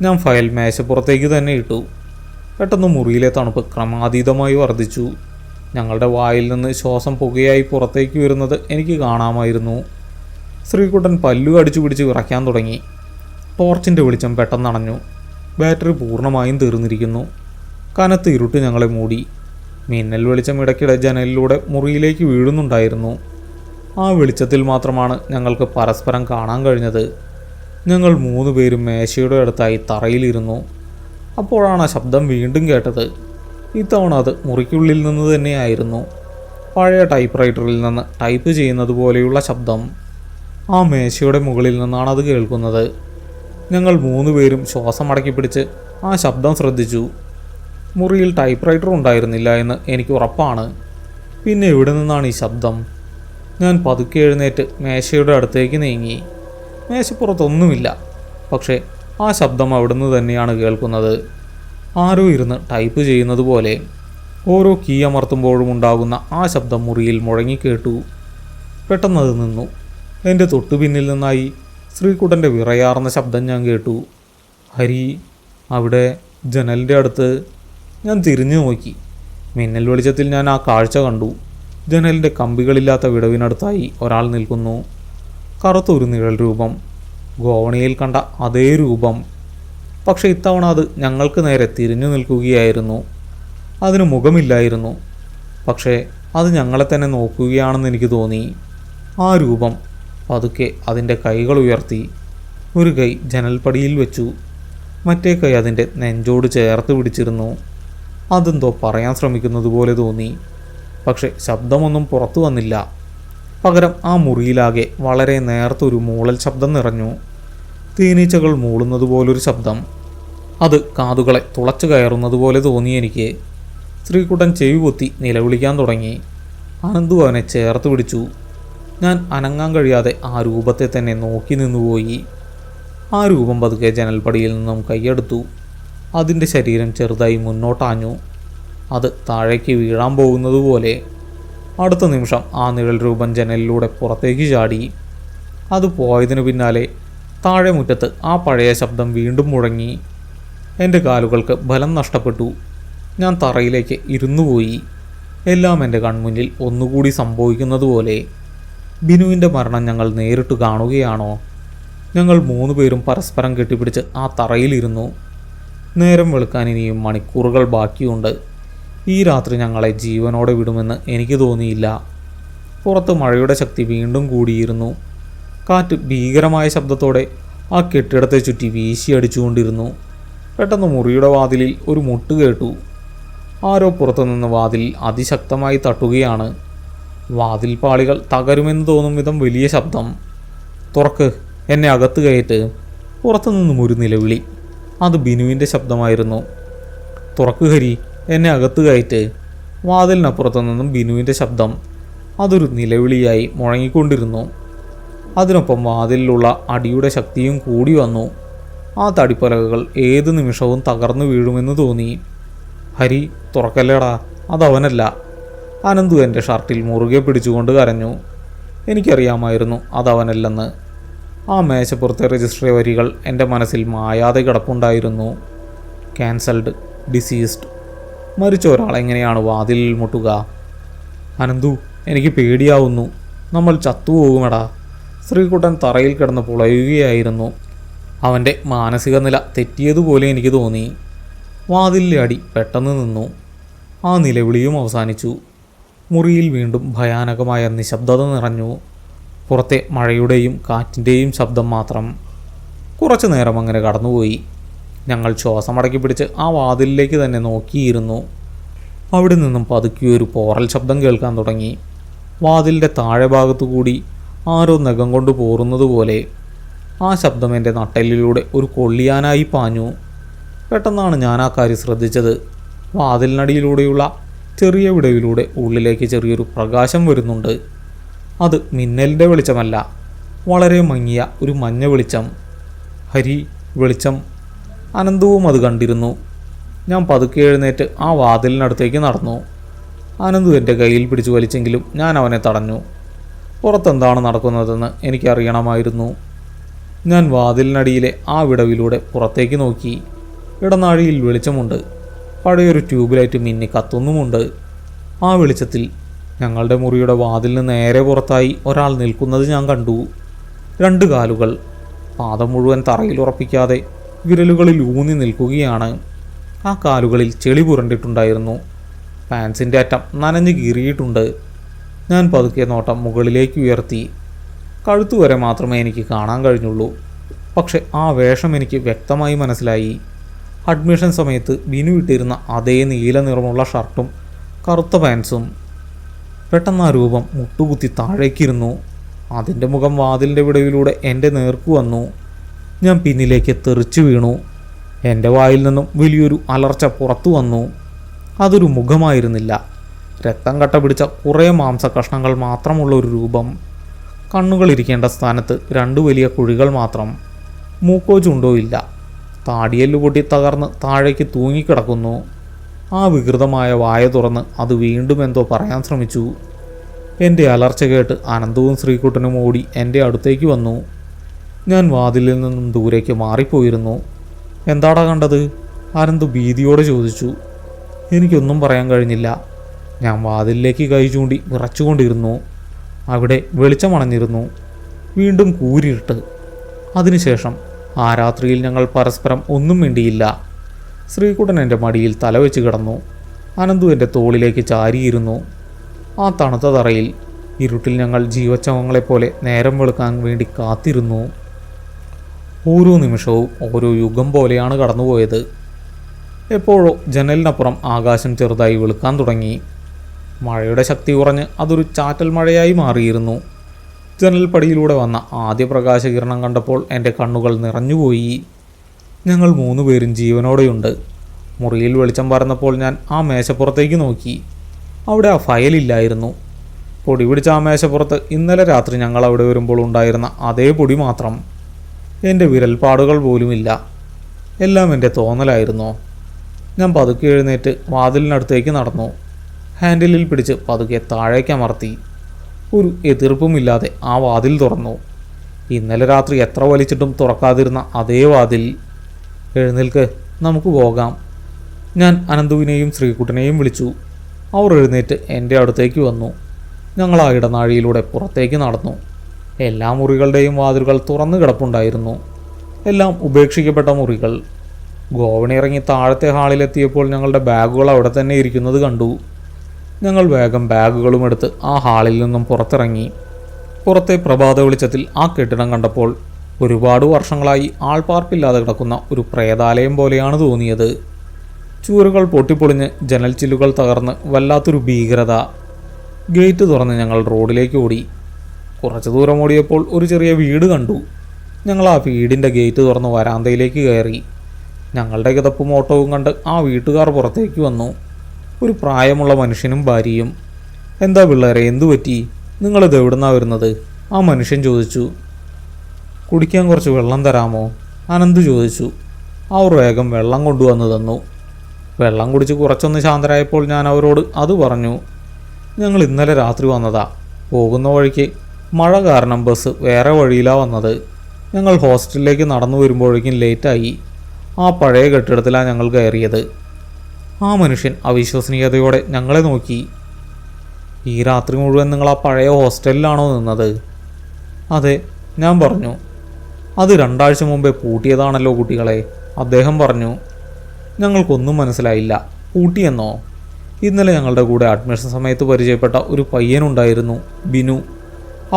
ഞാൻ ഫയൽ മേശപ്പുറത്തേക്ക് തന്നെ ഇട്ടു. പെട്ടെന്ന് മുറിയിലെ തണുപ്പ് ക്രമാതീതമായി വർദ്ധിച്ചു. ഞങ്ങളുടെ വായിൽ നിന്ന് ശ്വാസം പുകയായി പുറത്തേക്ക് വരുന്നത് എനിക്ക് കാണാമായിരുന്നു. ശ്രീകുട്ടൻ പല്ലു കടിച്ചു പിടിച്ച് വിറയ്ക്കാൻ തുടങ്ങി. ടോർച്ചിൻ്റെ വെളിച്ചം പെട്ടെന്നണഞ്ഞു. ബാറ്ററി പൂർണ്ണമായും തീർന്നിരിക്കുന്നു. കനത്ത് ഇരുട്ട് ഞങ്ങളെ മൂടി. മിന്നൽ വെളിച്ചം ഇടയ്ക്കിടെ ജനലിലൂടെ മുറിയിലേക്ക് വീഴുന്നുണ്ടായിരുന്നു. ആ വെളിച്ചത്തിൽ മാത്രമാണ് ഞങ്ങൾക്ക് പരസ്പരം കാണാൻ കഴിഞ്ഞത്. ഞങ്ങൾ 3 പേരും മേശയുടെ അടുത്തായി തറയിലിരുന്നു. അപ്പോഴാണ് ആ ശബ്ദം വീണ്ടും കേട്ടത്. ഇത്തവണ അത് മുറിക്കുള്ളിൽ നിന്ന് തന്നെയായിരുന്നു. പഴയ ടൈപ്പ് റൈറ്ററിൽ നിന്ന് ടൈപ്പ് ചെയ്യുന്നത് പോലെയുള്ള ശബ്ദം. ആ മേശയുടെ മുകളിൽ നിന്നാണ് അത് കേൾക്കുന്നത്. ഞങ്ങൾ 3 പേരും ശ്വാസം അടക്കി പിടിച്ച് ആ ശബ്ദം ശ്രദ്ധിച്ചു. മുറിയിൽ ടൈപ്പ് റൈറ്റർ ഉണ്ടായിരുന്നില്ല എന്ന് എനിക്ക് ഉറപ്പാണ്. പിന്നെ എവിടെ നിന്നാണ് ഈ ശബ്ദം? ഞാൻ പതുക്കെ എഴുന്നേറ്റ് മേശയുടെ അടുത്തേക്ക് നീങ്ങി. മേശപ്പുറത്തൊന്നുമില്ല. പക്ഷേ ആ ശബ്ദം അവിടുന്ന് തന്നെയാണ് കേൾക്കുന്നത്. ആരോ ഇരുന്ന് ടൈപ്പ് ചെയ്യുന്നത് പോലെ. ഓരോ കീ അമർത്തുമ്പോഴും ഉണ്ടാകുന്ന ആ ശബ്ദം മുറിയിൽ മുഴങ്ങിക്കേട്ടു. പെട്ടെന്നത് നിന്നു. എൻ്റെ തൊട്ടു പിന്നിൽ നിന്നായി ശ്രീകുട്ടൻ്റെ വിറയാർന്ന ശബ്ദം ഞാൻ കേട്ടു. ഹരി, അവിടെ ജനലിൻ്റെ അടുത്ത്. ഞാൻ തിരിഞ്ഞു നോക്കി. മിന്നൽ വെളിച്ചത്തിൽ ഞാൻ ആ കാഴ്ച കണ്ടു. ജനലിൻ്റെ കമ്പികളില്ലാത്ത വിടവിനടുത്തായി ഒരാൾ നിൽക്കുന്നു. കറുത്തൊരു നിഴൽ രൂപം. ഗോവണിയിൽ കണ്ട അതേ രൂപം. പക്ഷേ ഇത്തവണ അത് ഞങ്ങൾക്ക് നേരെ തിരിഞ്ഞു നിൽക്കുകയായിരുന്നു. അതിന് മുഖമില്ലായിരുന്നു. പക്ഷേ അത് ഞങ്ങളെ തന്നെ നോക്കുകയാണെന്ന് എനിക്ക് തോന്നി. ആ രൂപം പതുക്കെ അതിൻ്റെ കൈകൾ ഉയർത്തി. ഒരു കൈ ജനൽപ്പടിയിൽ വെച്ചു. മറ്റേ കൈ അതിൻ്റെ നെഞ്ചോട് ചേർത്ത് പിടിച്ചിരുന്നു. അതെന്തോ പറയാൻ ശ്രമിക്കുന്നത് പോലെ തോന്നി. പക്ഷെ ശബ്ദമൊന്നും പുറത്തു വന്നില്ല. പകരം ആ മുറിയിലാകെ വളരെ നേർത്തൊരു മൂളൽ ശബ്ദം നിറഞ്ഞു. തേനീച്ചകൾ മൂളുന്നത് പോലൊരു ശബ്ദം. അത് കാതുകളെ തുളച്ചു കയറുന്നത് പോലെ തോന്നി എനിക്ക്. ശ്രീകുട്ടൻ ചെവി പൊത്തി നിലവിളിക്കാൻ തുടങ്ങി. അനന്തു അവനെ ചേർത്ത് പിടിച്ചു. ഞാൻ അനങ്ങാൻ കഴിയാതെ ആ രൂപത്തെ തന്നെ നോക്കി നിന്നുപോയി. ആ രൂപം പതുക്കെ ജനൽപ്പടിയിൽ നിന്നും കൈയെടുത്തു. അതിൻ്റെ ശരീരം ചെറുതായി മുന്നോട്ടാഞ്ഞു. അത് താഴേക്ക് വീഴാൻ പോകുന്നത് പോലെ. അടുത്ത നിമിഷം ആ നിഴൽ രൂപം ജനലിലൂടെ പുറത്തേക്ക് ചാടി. അത് പോയതിനു പിന്നാലെ താഴെ മുറ്റത്ത് ആ പഴയ ശബ്ദം വീണ്ടും മുഴങ്ങി. എൻ്റെ കാലുകൾക്ക് ബലം നഷ്ടപ്പെട്ടു. ഞാൻ തറയിലേക്ക് ഇരുന്നുപോയി. എല്ലാം എൻ്റെ കൺമുന്നിൽ ഒന്നുകൂടി സംഭവിക്കുന്നത് പോലെ. ബിനുവിൻ്റെ മരണം ഞങ്ങൾ നേരിട്ട് കാണുകയാണോ? ഞങ്ങൾ 3 പേരും പരസ്പരം കെട്ടിപ്പിടിച്ച് ആ തറയിലിരുന്നു. നേരം വെളുക്കാൻ ഇനിയും മണിക്കൂറുകൾ ബാക്കിയുണ്ട്. ഈ രാത്രി ഞങ്ങളെ ജീവനോടെ വിടുമെന്ന് എനിക്ക് തോന്നിയില്ല. പുറത്ത് മഴയുടെ ശക്തി വീണ്ടും കൂടിയിരുന്നു. കാറ്റ് ഭീകരമായ ശബ്ദത്തോടെ ആ കെട്ടിടത്തെ ചുറ്റി വീശിയടിച്ചുകൊണ്ടിരുന്നു. പെട്ടെന്ന് മുറിയുടെ വാതിലിൽ ഒരു മുട്ട് കേട്ടു. ആരോ പുറത്തുനിന്ന് വാതിലിൽ അതിശക്തമായി തട്ടുകയാണ്. വാതിൽ പാളികൾ തകരുമെന്ന് തോന്നും വിധം വലിയ ശബ്ദം. തുറക്ക്, എന്നെ അകത്ത് കയറ്റ്. പുറത്തുനിന്നും ഒരു നിലവിളി. അത് ബിനുവിൻ്റെ ശബ്ദമായിരുന്നു. തുറക്ക് ഹരി, എന്നെ അകത്ത് കയറ്റ്. വാതിലിനപ്പുറത്തു നിന്നും ബിനുവിൻ്റെ ശബ്ദം. അതൊരു നിലവിളിയായി മുഴങ്ങിക്കൊണ്ടിരുന്നു. അതിനൊപ്പം വാതിലിലുള്ള അടിയുടെ ശക്തിയും കൂടി വന്നു. ആ തടിപ്പലകകൾ ഏത് നിമിഷവും തകർന്നു വീഴുമെന്ന് തോന്നി. ഹരി, തുറക്കല്ലേടാ, അതവനല്ല. അനന്തു എൻ്റെ ഷർട്ടിൽ മുറുകെ പിടിച്ചുകൊണ്ട് കരഞ്ഞു. എനിക്കറിയാമായിരുന്നു അതവനല്ലെന്ന്. ആ മേശപ്പുറത്തെ രജിസ്റ്റർ വരികൾ എൻ്റെ മനസ്സിൽ മായാതെ കിടപ്പുണ്ടായിരുന്നു. Cancelled, diseased. മരിച്ച ഒരാളെങ്ങനെയാണ് വാതിലിൽ മുട്ടുക? അനന്തു, എനിക്ക് പേടിയാവുന്നു. നമ്മൾ ചത്തുപോകുമെടാ. ശ്രീകുട്ടൻ തറയിൽ കിടന്ന് പുളയുകയായിരുന്നു. അവൻ്റെ മാനസിക നില തെറ്റിയതുപോലെ എനിക്ക് തോന്നി. വാതിലിലെ അടി പെട്ടെന്ന് നിന്നു. ആ നിലവിളിയും അവസാനിച്ചു. മുറിയിൽ വീണ്ടും ഭയാനകമായ നിശബ്ദത നിറഞ്ഞു. പുറത്തെ മഴയുടെയും കാറ്റിൻ്റെയും ശബ്ദം മാത്രം. കുറച്ചു നേരം അങ്ങനെ കടന്നുപോയി. ഞങ്ങൾ ശ്വാസമടക്കി പിടിച്ച് ആ വാതിലിലേക്ക് തന്നെ നോക്കിയിരുന്നു. അവിടെ നിന്നും പതുക്കിയൊരു പോറൽ ശബ്ദം കേൾക്കാൻ തുടങ്ങി. വാതിലിൻ്റെ താഴെ ഭാഗത്തുകൂടി ആരോ നഖം കൊണ്ട് പോറുന്നത് പോലെ. ആ ശബ്ദം എൻ്റെ നട്ടെല്ലിലൂടെ ഒരു കൊള്ളിയാനായി പാഞ്ഞു. പെട്ടെന്നാണ് ഞാൻ ആ കാര്യം ശ്രദ്ധിച്ചത്. വാതിലിനടിയിലൂടെയുള്ള ചെറിയ വിടവിലൂടെ ഉള്ളിലേക്ക് ചെറിയൊരു പ്രകാശം വരുന്നുണ്ട്. അത് മിന്നലിൻ്റെ വെളിച്ചമല്ല, വളരെ മങ്ങിയ ഒരു മഞ്ഞ വെളിച്ചം. ഹരി, വെളിച്ചം. അനന്തവും അത് കണ്ടിരുന്നു. ഞാൻ പതുക്കെ എഴുന്നേറ്റ് ആ വാതിലിനടുത്തേക്ക് നടന്നു. അനന്തു എൻ്റെ കയ്യിൽ പിടിച്ചു വലിച്ചെങ്കിലും ഞാൻ അവനെ തടഞ്ഞു. പുറത്തെന്താണ് നടക്കുന്നതെന്ന് എനിക്കറിയണമായിരുന്നു. ഞാൻ വാതിലിനടിയിലെ ആ വിടവിലൂടെ പുറത്തേക്ക് നോക്കി. ഇടനാഴിയിൽ വെളിച്ചമുണ്ട്. പഴയൊരു ട്യൂബ് ലൈറ്റ് മിന്നി കത്തുന്നുമുണ്ട്. ആ വെളിച്ചത്തിൽ ഞങ്ങളുടെ മുറിയുടെ വാതിലിന് നേരെ പുറത്തായി ഒരാൾ നിൽക്കുന്നത് ഞാൻ കണ്ടു. 2 കാലുകൾ, പാദം മുഴുവൻ തറയിൽ ഉറപ്പിക്കാതെ വിരലുകളിൽ ഊന്നി നിൽക്കുകയാണ്. ആ കാലുകളിൽ ചെളി പുരണ്ടിട്ടുണ്ടായിരുന്നു. പാൻസിൻ്റെ അറ്റം നനഞ്ഞു കീറിയിട്ടുണ്ട്. ഞാൻ പതുക്കെ നോട്ടം മുകളിലേക്ക് ഉയർത്തി. കഴുത്തുവരെ മാത്രമേ എനിക്ക് കാണാൻ കഴിഞ്ഞുള്ളൂ. പക്ഷെ ആ വേഷം എനിക്ക് വ്യക്തമായി മനസ്സിലായി. അഡ്മിഷൻ സമയത്ത് ബിനു ഇട്ടിരുന്ന അതേ നീല നിറമുള്ള ഷർട്ടും കറുത്ത പാൻസും. പെട്ടെന്ന് ആ രൂപം മുട്ടുകുത്തി താഴേക്കിരുന്നു. അതിൻ്റെ മുഖം വാതിലിൻ്റെ വിടവിലൂടെ എൻ്റെ നേർക്കു വന്നു. ഞാൻ പിന്നിലേക്ക് തെറിച്ചു വീണു. എൻ്റെ വായിൽ നിന്നും വലിയൊരു അലർച്ച പുറത്തു വന്നു. അതൊരു മുഖമായിരുന്നില്ല, രക്തം കട്ട പിടിച്ച കുറേ മാംസകഷ്ണങ്ങൾ മാത്രമുള്ള ഒരു രൂപം. കണ്ണുകൾ ഇരിക്കേണ്ട സ്ഥാനത്ത് 2 വലിയ കുഴികൾ മാത്രം. മൂക്കോ ചുണ്ടോ ഇല്ല. താടിയെല്ലു പൊട്ടി തകർന്ന് താഴേക്ക് തൂങ്ങിക്കിടക്കുന്നു. ആ വികൃതമായ വായ തുറന്ന് അത് വീണ്ടും എന്തോ പറയാൻ ശ്രമിച്ചു. എൻ്റെ അലർച്ച കേട്ട് അനന്തവും ശ്രീകുട്ടനും ഓടി എൻ്റെ അടുത്തേക്ക് വന്നു. ഞാൻ വാതിലിൽ നിന്നും ദൂരേക്ക് മാറിപ്പോയിരുന്നു. എന്താടാ കണ്ടത്? അനന്ത് ഭീതിയോടെ ചോദിച്ചു. എനിക്കൊന്നും പറയാൻ കഴിഞ്ഞില്ല. ഞാൻ വാതിലിലേക്ക് കൈ ചൂണ്ടി വിറച്ചുകൊണ്ടിരുന്നു. അവിടെ വെളിച്ചമണഞ്ഞിരുന്നു. വീണ്ടും കൂരിരുട്ട്. അതിനുശേഷം ആ രാത്രിയിൽ ഞങ്ങൾ പരസ്പരം ഒന്നും മിണ്ടിയില്ല. ശ്രീകുട്ടൻ എൻ്റെ മടിയിൽ തലവെച്ച് കിടന്നു. അനന്തു എൻ്റെ തോളിലേക്ക് ചാരിയിരുന്നു. ആ തണുത്ത തറയിൽ ഇരുട്ടിൽ ഞങ്ങൾ ജീവച്ചവങ്ങളെപ്പോലെ നേരം വെളുക്കാൻ വേണ്ടി കാത്തിരുന്നു. ഓരോ നിമിഷവും ഓരോ യുഗം പോലെയാണ് കടന്നുപോയത്. എപ്പോഴോ ജനലിനപ്പുറം ആകാശം ചെറുതായി വെളുക്കാൻ തുടങ്ങി. മഴയുടെ ശക്തി കുറഞ്ഞ് അതൊരു ചാറ്റൽ മഴയായി മാറിയിരുന്നു. ജനൽപ്പടിയിലൂടെ വന്ന ആദ്യ പ്രകാശകിരണം കണ്ടപ്പോൾ എൻ്റെ കണ്ണുകൾ നിറഞ്ഞുപോയി. ഞങ്ങൾ 3 പേരും ജീവനോടെയുണ്ട്. മുറിയിൽ വെളിച്ചം പരന്നപ്പോൾ ഞാൻ ആ മേശപ്പുറത്തേക്ക് നോക്കി. അവിടെ ആ ഫയലില്ലായിരുന്നു. പൊടി പിടിച്ച ആ മേശപ്പുറത്ത് ഇന്നലെ രാത്രി ഞങ്ങൾ അവിടെ വരുമ്പോൾ ഉണ്ടായിരുന്ന അതേ പൊടി മാത്രം. എൻ്റെ വിരൽപ്പാടുകൾ പോലുമില്ല. എല്ലാം എൻ്റെ തോന്നലായിരുന്നോ? ഞാൻ പതുക്കെ എഴുന്നേറ്റ് വാതിലിനടുത്തേക്ക് നടന്നു. ഹാൻഡിലിൽ പിടിച്ച് പതുക്കെ താഴേക്ക് അമർത്തി. ഒരു എതിർപ്പുമില്ലാതെ ആ വാതിൽ തുറന്നു. ഇന്നലെ രാത്രി എത്ര വലിച്ചിട്ടും തുറക്കാതിരുന്ന അതേ വാതിൽ. എഴുന്നേൽക്ക്, നമുക്ക് പോകാം. ഞാൻ അനന്തുവിനെയും ശ്രീകുട്ടനെയും വിളിച്ചു. അവർ എഴുന്നേറ്റ് എൻ്റെ അടുത്തേക്ക് വന്നു. ഞങ്ങൾ ആ ഇടനാഴിയിലൂടെ പുറത്തേക്ക് നടന്നു. എല്ലാ മുറികളുടെയും വാതിലുകൾ തുറന്നു കിടപ്പുണ്ടായിരുന്നു. എല്ലാം ഉപേക്ഷിക്കപ്പെട്ട മുറികൾ. ഗോവണി ഇറങ്ങി താഴത്തെ ഹാളിലെത്തിയപ്പോൾ ഞങ്ങളുടെ ബാഗുകൾ അവിടെ തന്നെ ഇരിക്കുന്നത് കണ്ടു. ഞങ്ങൾ വേഗം ബാഗുകളും എടുത്ത് ആ ഹാളിൽ നിന്നും പുറത്തിറങ്ങി. പുറത്തെ പ്രഭാത വെളിച്ചത്തിൽ ആ കെട്ടിടം കണ്ടപ്പോൾ ഒരുപാട് വർഷങ്ങളായി ആൾപ്പാർപ്പില്ലാതെ കിടക്കുന്ന ഒരു പ്രേതാലയം പോലെയാണ് തോന്നിയത്. ചൂരുകൾ പൊട്ടിപ്പൊളിഞ്ഞ് ജനൽ ചില്ലുകൾ തകർന്ന് വല്ലാത്തൊരു ഭീകരത. ഗേറ്റ് തുറന്ന് ഞങ്ങൾ റോഡിലേക്ക് ഓടി. കുറച്ച് ദൂരം ഓടിയപ്പോൾ ഒരു ചെറിയ വീട് കണ്ടു. ഞങ്ങൾ ആ വീടിൻ്റെ ഗേറ്റ് തുറന്ന് വരാന്തയിലേക്ക് കയറി. ഞങ്ങളുടെ കിതപ്പും ഓട്ടവും കണ്ട് ആ വീട്ടുകാർ പുറത്തേക്ക് വന്നു. ഒരു പ്രായമുള്ള മനുഷ്യനും ഭാര്യയും. എന്താ പിള്ളേരെ, എന്തു പറ്റി? നിങ്ങളിത് എവിടുന്നാണ് വരുന്നത്? ആ മനുഷ്യൻ ചോദിച്ചു. കുടിക്കാൻ കുറച്ച് വെള്ളം തരാമോ? അനന്ത് ചോദിച്ചു. അവർ വേഗം വെള്ളം കൊണ്ടുവന്ന് തന്നു. വെള്ളം കുടിച്ച് കുറച്ചൊന്ന് ശാന്തരായപ്പോൾ ഞാൻ അവരോട് അത് പറഞ്ഞു. ഞങ്ങൾ ഇന്നലെ രാത്രി വന്നതാ. പോകുന്ന വഴിക്ക് മഴ കാരണം ബസ് വേറെ വഴിയിലാണ് വന്നത്. ഞങ്ങൾ ഹോസ്റ്റലിലേക്ക് നടന്നു വരുമ്പോഴേക്കും ലേറ്റായി. ആ പഴയ കെട്ടിടത്തിലാണ് ഞങ്ങൾ കയറിയത്. ആ മനുഷ്യൻ അവിശ്വസനീയതയോടെ ഞങ്ങളെ നോക്കി. ഈ രാത്രി മുഴുവൻ നിങ്ങൾ ആ പഴയ ഹോസ്റ്റലിലാണോ നിന്നത്? അതെ, ഞാൻ പറഞ്ഞു. അത് 2 ആഴ്ച മുമ്പേ പൂട്ടിയതാണല്ലോ കുട്ടികളെ, അദ്ദേഹം പറഞ്ഞു. ഞങ്ങൾക്കൊന്നും മനസ്സിലായില്ല. പൂട്ടിയെന്നോ? ഇന്നലെ ഞങ്ങളുടെ കൂടെ അഡ്മിഷൻ സമയത്ത് പരിചയപ്പെട്ട ഒരു പയ്യനുണ്ടായിരുന്നു, ബിനു.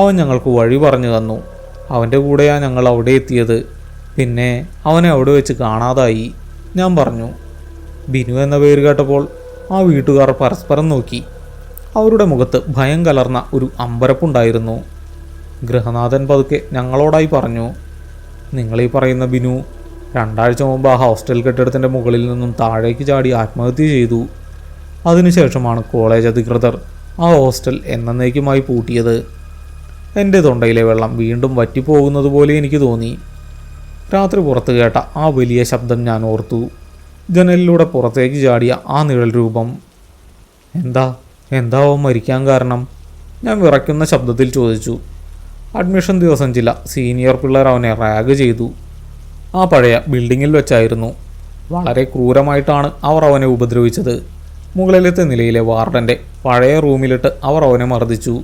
അവൻ ഞങ്ങൾക്ക് വഴി പറഞ്ഞു തന്നു. അവൻ്റെ കൂടെയാണ് ഞങ്ങൾ അവിടെ എത്തിയത്. പിന്നെ അവനെ അവിടെ വെച്ച് കാണാതായി, ഞാൻ പറഞ്ഞു. ബിനു എന്ന പേര് കേട്ടപ്പോൾ ആ വീട്ടുകാർ പരസ്പരം നോക്കി. അവരുടെ മുഖത്ത് ഭയം കലർന്ന ഒരു അമ്പരപ്പുണ്ടായിരുന്നു. ഗൃഹനാഥൻ പതുക്കെ ഞങ്ങളോടായി പറഞ്ഞു. നിങ്ങളീ പറയുന്ന ബിനു 2 ആഴ്ച മുമ്പ് ആ ഹോസ്റ്റൽ കെട്ടിടത്തിൻ്റെ മുകളിൽ നിന്നും താഴേക്ക് ചാടി ആത്മഹത്യ ചെയ്തു. അതിനുശേഷമാണ് കോളേജ് അധികൃതർ ആ ഹോസ്റ്റൽ എന്നേക്കുമായി പൂട്ടിയത്. എൻ്റെ തൊണ്ടയിലെ വെള്ളം വീണ്ടും വറ്റിപ്പോകുന്നത് പോലെ എനിക്ക് തോന്നി. രാത്രി പുറത്ത് കേട്ട ആ വലിയ ശബ്ദം ഞാൻ ഓർത്തു. ജനലിലൂടെ പുറത്തേക്ക് ചാടിയ ആ നിഴൽ രൂപം. എന്താ അവൻ മരിക്കാൻ കാരണം? ഞാൻ വിറയ്ക്കുന്ന ശബ്ദത്തിൽ ചോദിച്ചു. അഡ്മിഷൻ ദിവസം ചില സീനിയർ പിള്ളേർ അവനെ റാഗ് ചെയ്തു. ആ പഴയ ബിൽഡിങ്ങിൽ വെച്ചായിരുന്നു. വളരെ ക്രൂരമായിട്ടാണ് അവർ അവനെ ഉപദ്രവിച്ചത്. മുകളിലത്തെ നിലയിലെ വാർഡൻ്റെ പഴയ റൂമിലിട്ട് അവർ അവനെ മർദ്ദിച്ചു.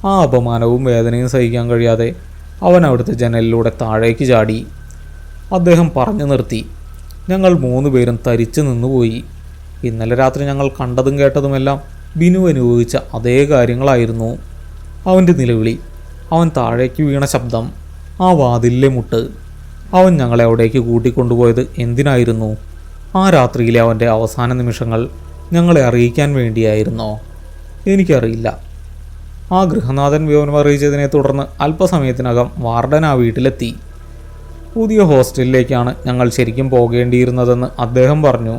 ആ അപമാനവും വേദനയും സഹിക്കാൻ കഴിയാതെ അവൻ അവിടുത്തെ ജനലിലൂടെ താഴേക്ക് ചാടി. അദ്ദേഹം പറഞ്ഞു നിർത്തി. ഞങ്ങൾ 3 പേരും തരിച്ചു നിന്നുപോയി. ഇന്നലെ രാത്രി ഞങ്ങൾ കണ്ടതും കേട്ടതുമെല്ലാം ബിനു അനുഭവിച്ച അതേ കാര്യങ്ങളായിരുന്നു. അവൻ്റെ നിലവിളി, അവൻ താഴേക്ക് വീണ ശബ്ദം, ആ വാതിലിലെ മുട്ട്. അവൻ ഞങ്ങളെ അവിടേക്ക് കൂട്ടിക്കൊണ്ടുപോയത് എന്തിനായിരുന്നു? ആ രാത്രിയിലെ അവൻ്റെ അവസാന നിമിഷങ്ങൾ ഞങ്ങളെ അറിയിക്കാൻ വേണ്ടിയായിരുന്നോ? എനിക്കറിയില്ല. ആ ഗൃഹനാഥൻ വിവരം അറിയിച്ചതിനെ തുടർന്ന് അല്പസമയത്തിനകം വാർഡൻ ആ വീട്ടിലെത്തി. പുതിയ ഹോസ്റ്റലിലേക്കാണ് ഞങ്ങൾ ശരിക്കും പോകേണ്ടിയിരുന്നതെന്ന് അദ്ദേഹം പറഞ്ഞു.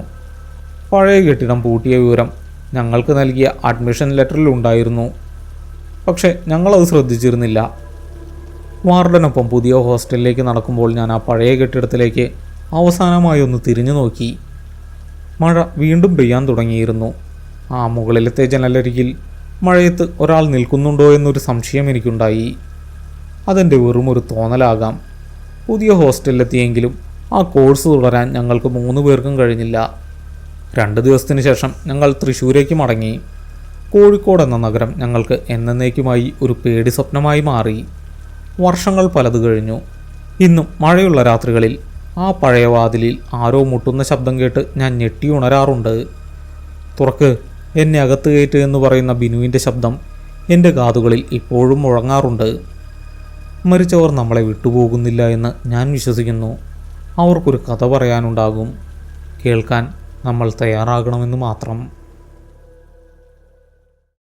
പഴയ കെട്ടിടം പൂട്ടിയ വിവരം ഞങ്ങൾക്ക് നൽകിയ അഡ്മിഷൻ ലെറ്ററിലുണ്ടായിരുന്നു. പക്ഷേ ഞങ്ങളത് ശ്രദ്ധിച്ചിരുന്നില്ല. വാർഡനൊപ്പം പുതിയ ഹോസ്റ്റലിലേക്ക് നടക്കുമ്പോൾ ഞാൻ ആ പഴയ കെട്ടിടത്തിലേക്ക് അവസാനമായി ഒന്ന് തിരിഞ്ഞു നോക്കി. മഴ വീണ്ടും പെയ്യാൻ തുടങ്ങിയിരുന്നു. ആ മുകളിലത്തെ ജനലരികിൽ മഴയത്ത് ഒരാൾ നിൽക്കുന്നുണ്ടോ എന്നൊരു സംശയം എനിക്കുണ്ടായി. അതെൻ്റെ വെറുമൊരു തോന്നലാകാം. പുതിയ ഹോസ്റ്റലിലെത്തിയെങ്കിലും ആ കോഴ്സ് തുടരാൻ ഞങ്ങൾക്ക് 3 പേർക്കും കഴിഞ്ഞില്ല. 2 ദിവസത്തിന് ശേഷം ഞങ്ങൾ തൃശ്ശൂരേക്ക് മടങ്ങി. കോഴിക്കോട് എന്ന നഗരം ഞങ്ങൾക്ക് എന്നേക്കുമായി ഒരു പേടി സ്വപ്നമായി മാറി. വർഷങ്ങൾ പലത് കഴിഞ്ഞു. ഇന്നും മഴയുള്ള രാത്രികളിൽ ആ പഴയ വാതിലിൽ ആരോ മുട്ടുന്ന ശബ്ദം കേട്ട് ഞാൻ ഞെട്ടി ഉണരാറുണ്ട്. തുറക്ക്, എന്നെ അകത്ത് കയറ്റ് എന്ന് പറയുന്ന ബിനുവിൻ്റെ ശബ്ദം എൻ്റെ കാതുകളിൽ ഇപ്പോഴും മുഴങ്ങാറുണ്ട്. മരിച്ചവർ നമ്മളെ വിട്ടുപോകുന്നില്ല എന്ന് ഞാൻ വിശ്വസിക്കുന്നു. അവർക്കൊരു കഥ പറയാനുണ്ടാകും. കേൾക്കാൻ നമ്മൾ തയ്യാറാകണമെന്ന് മാത്രം.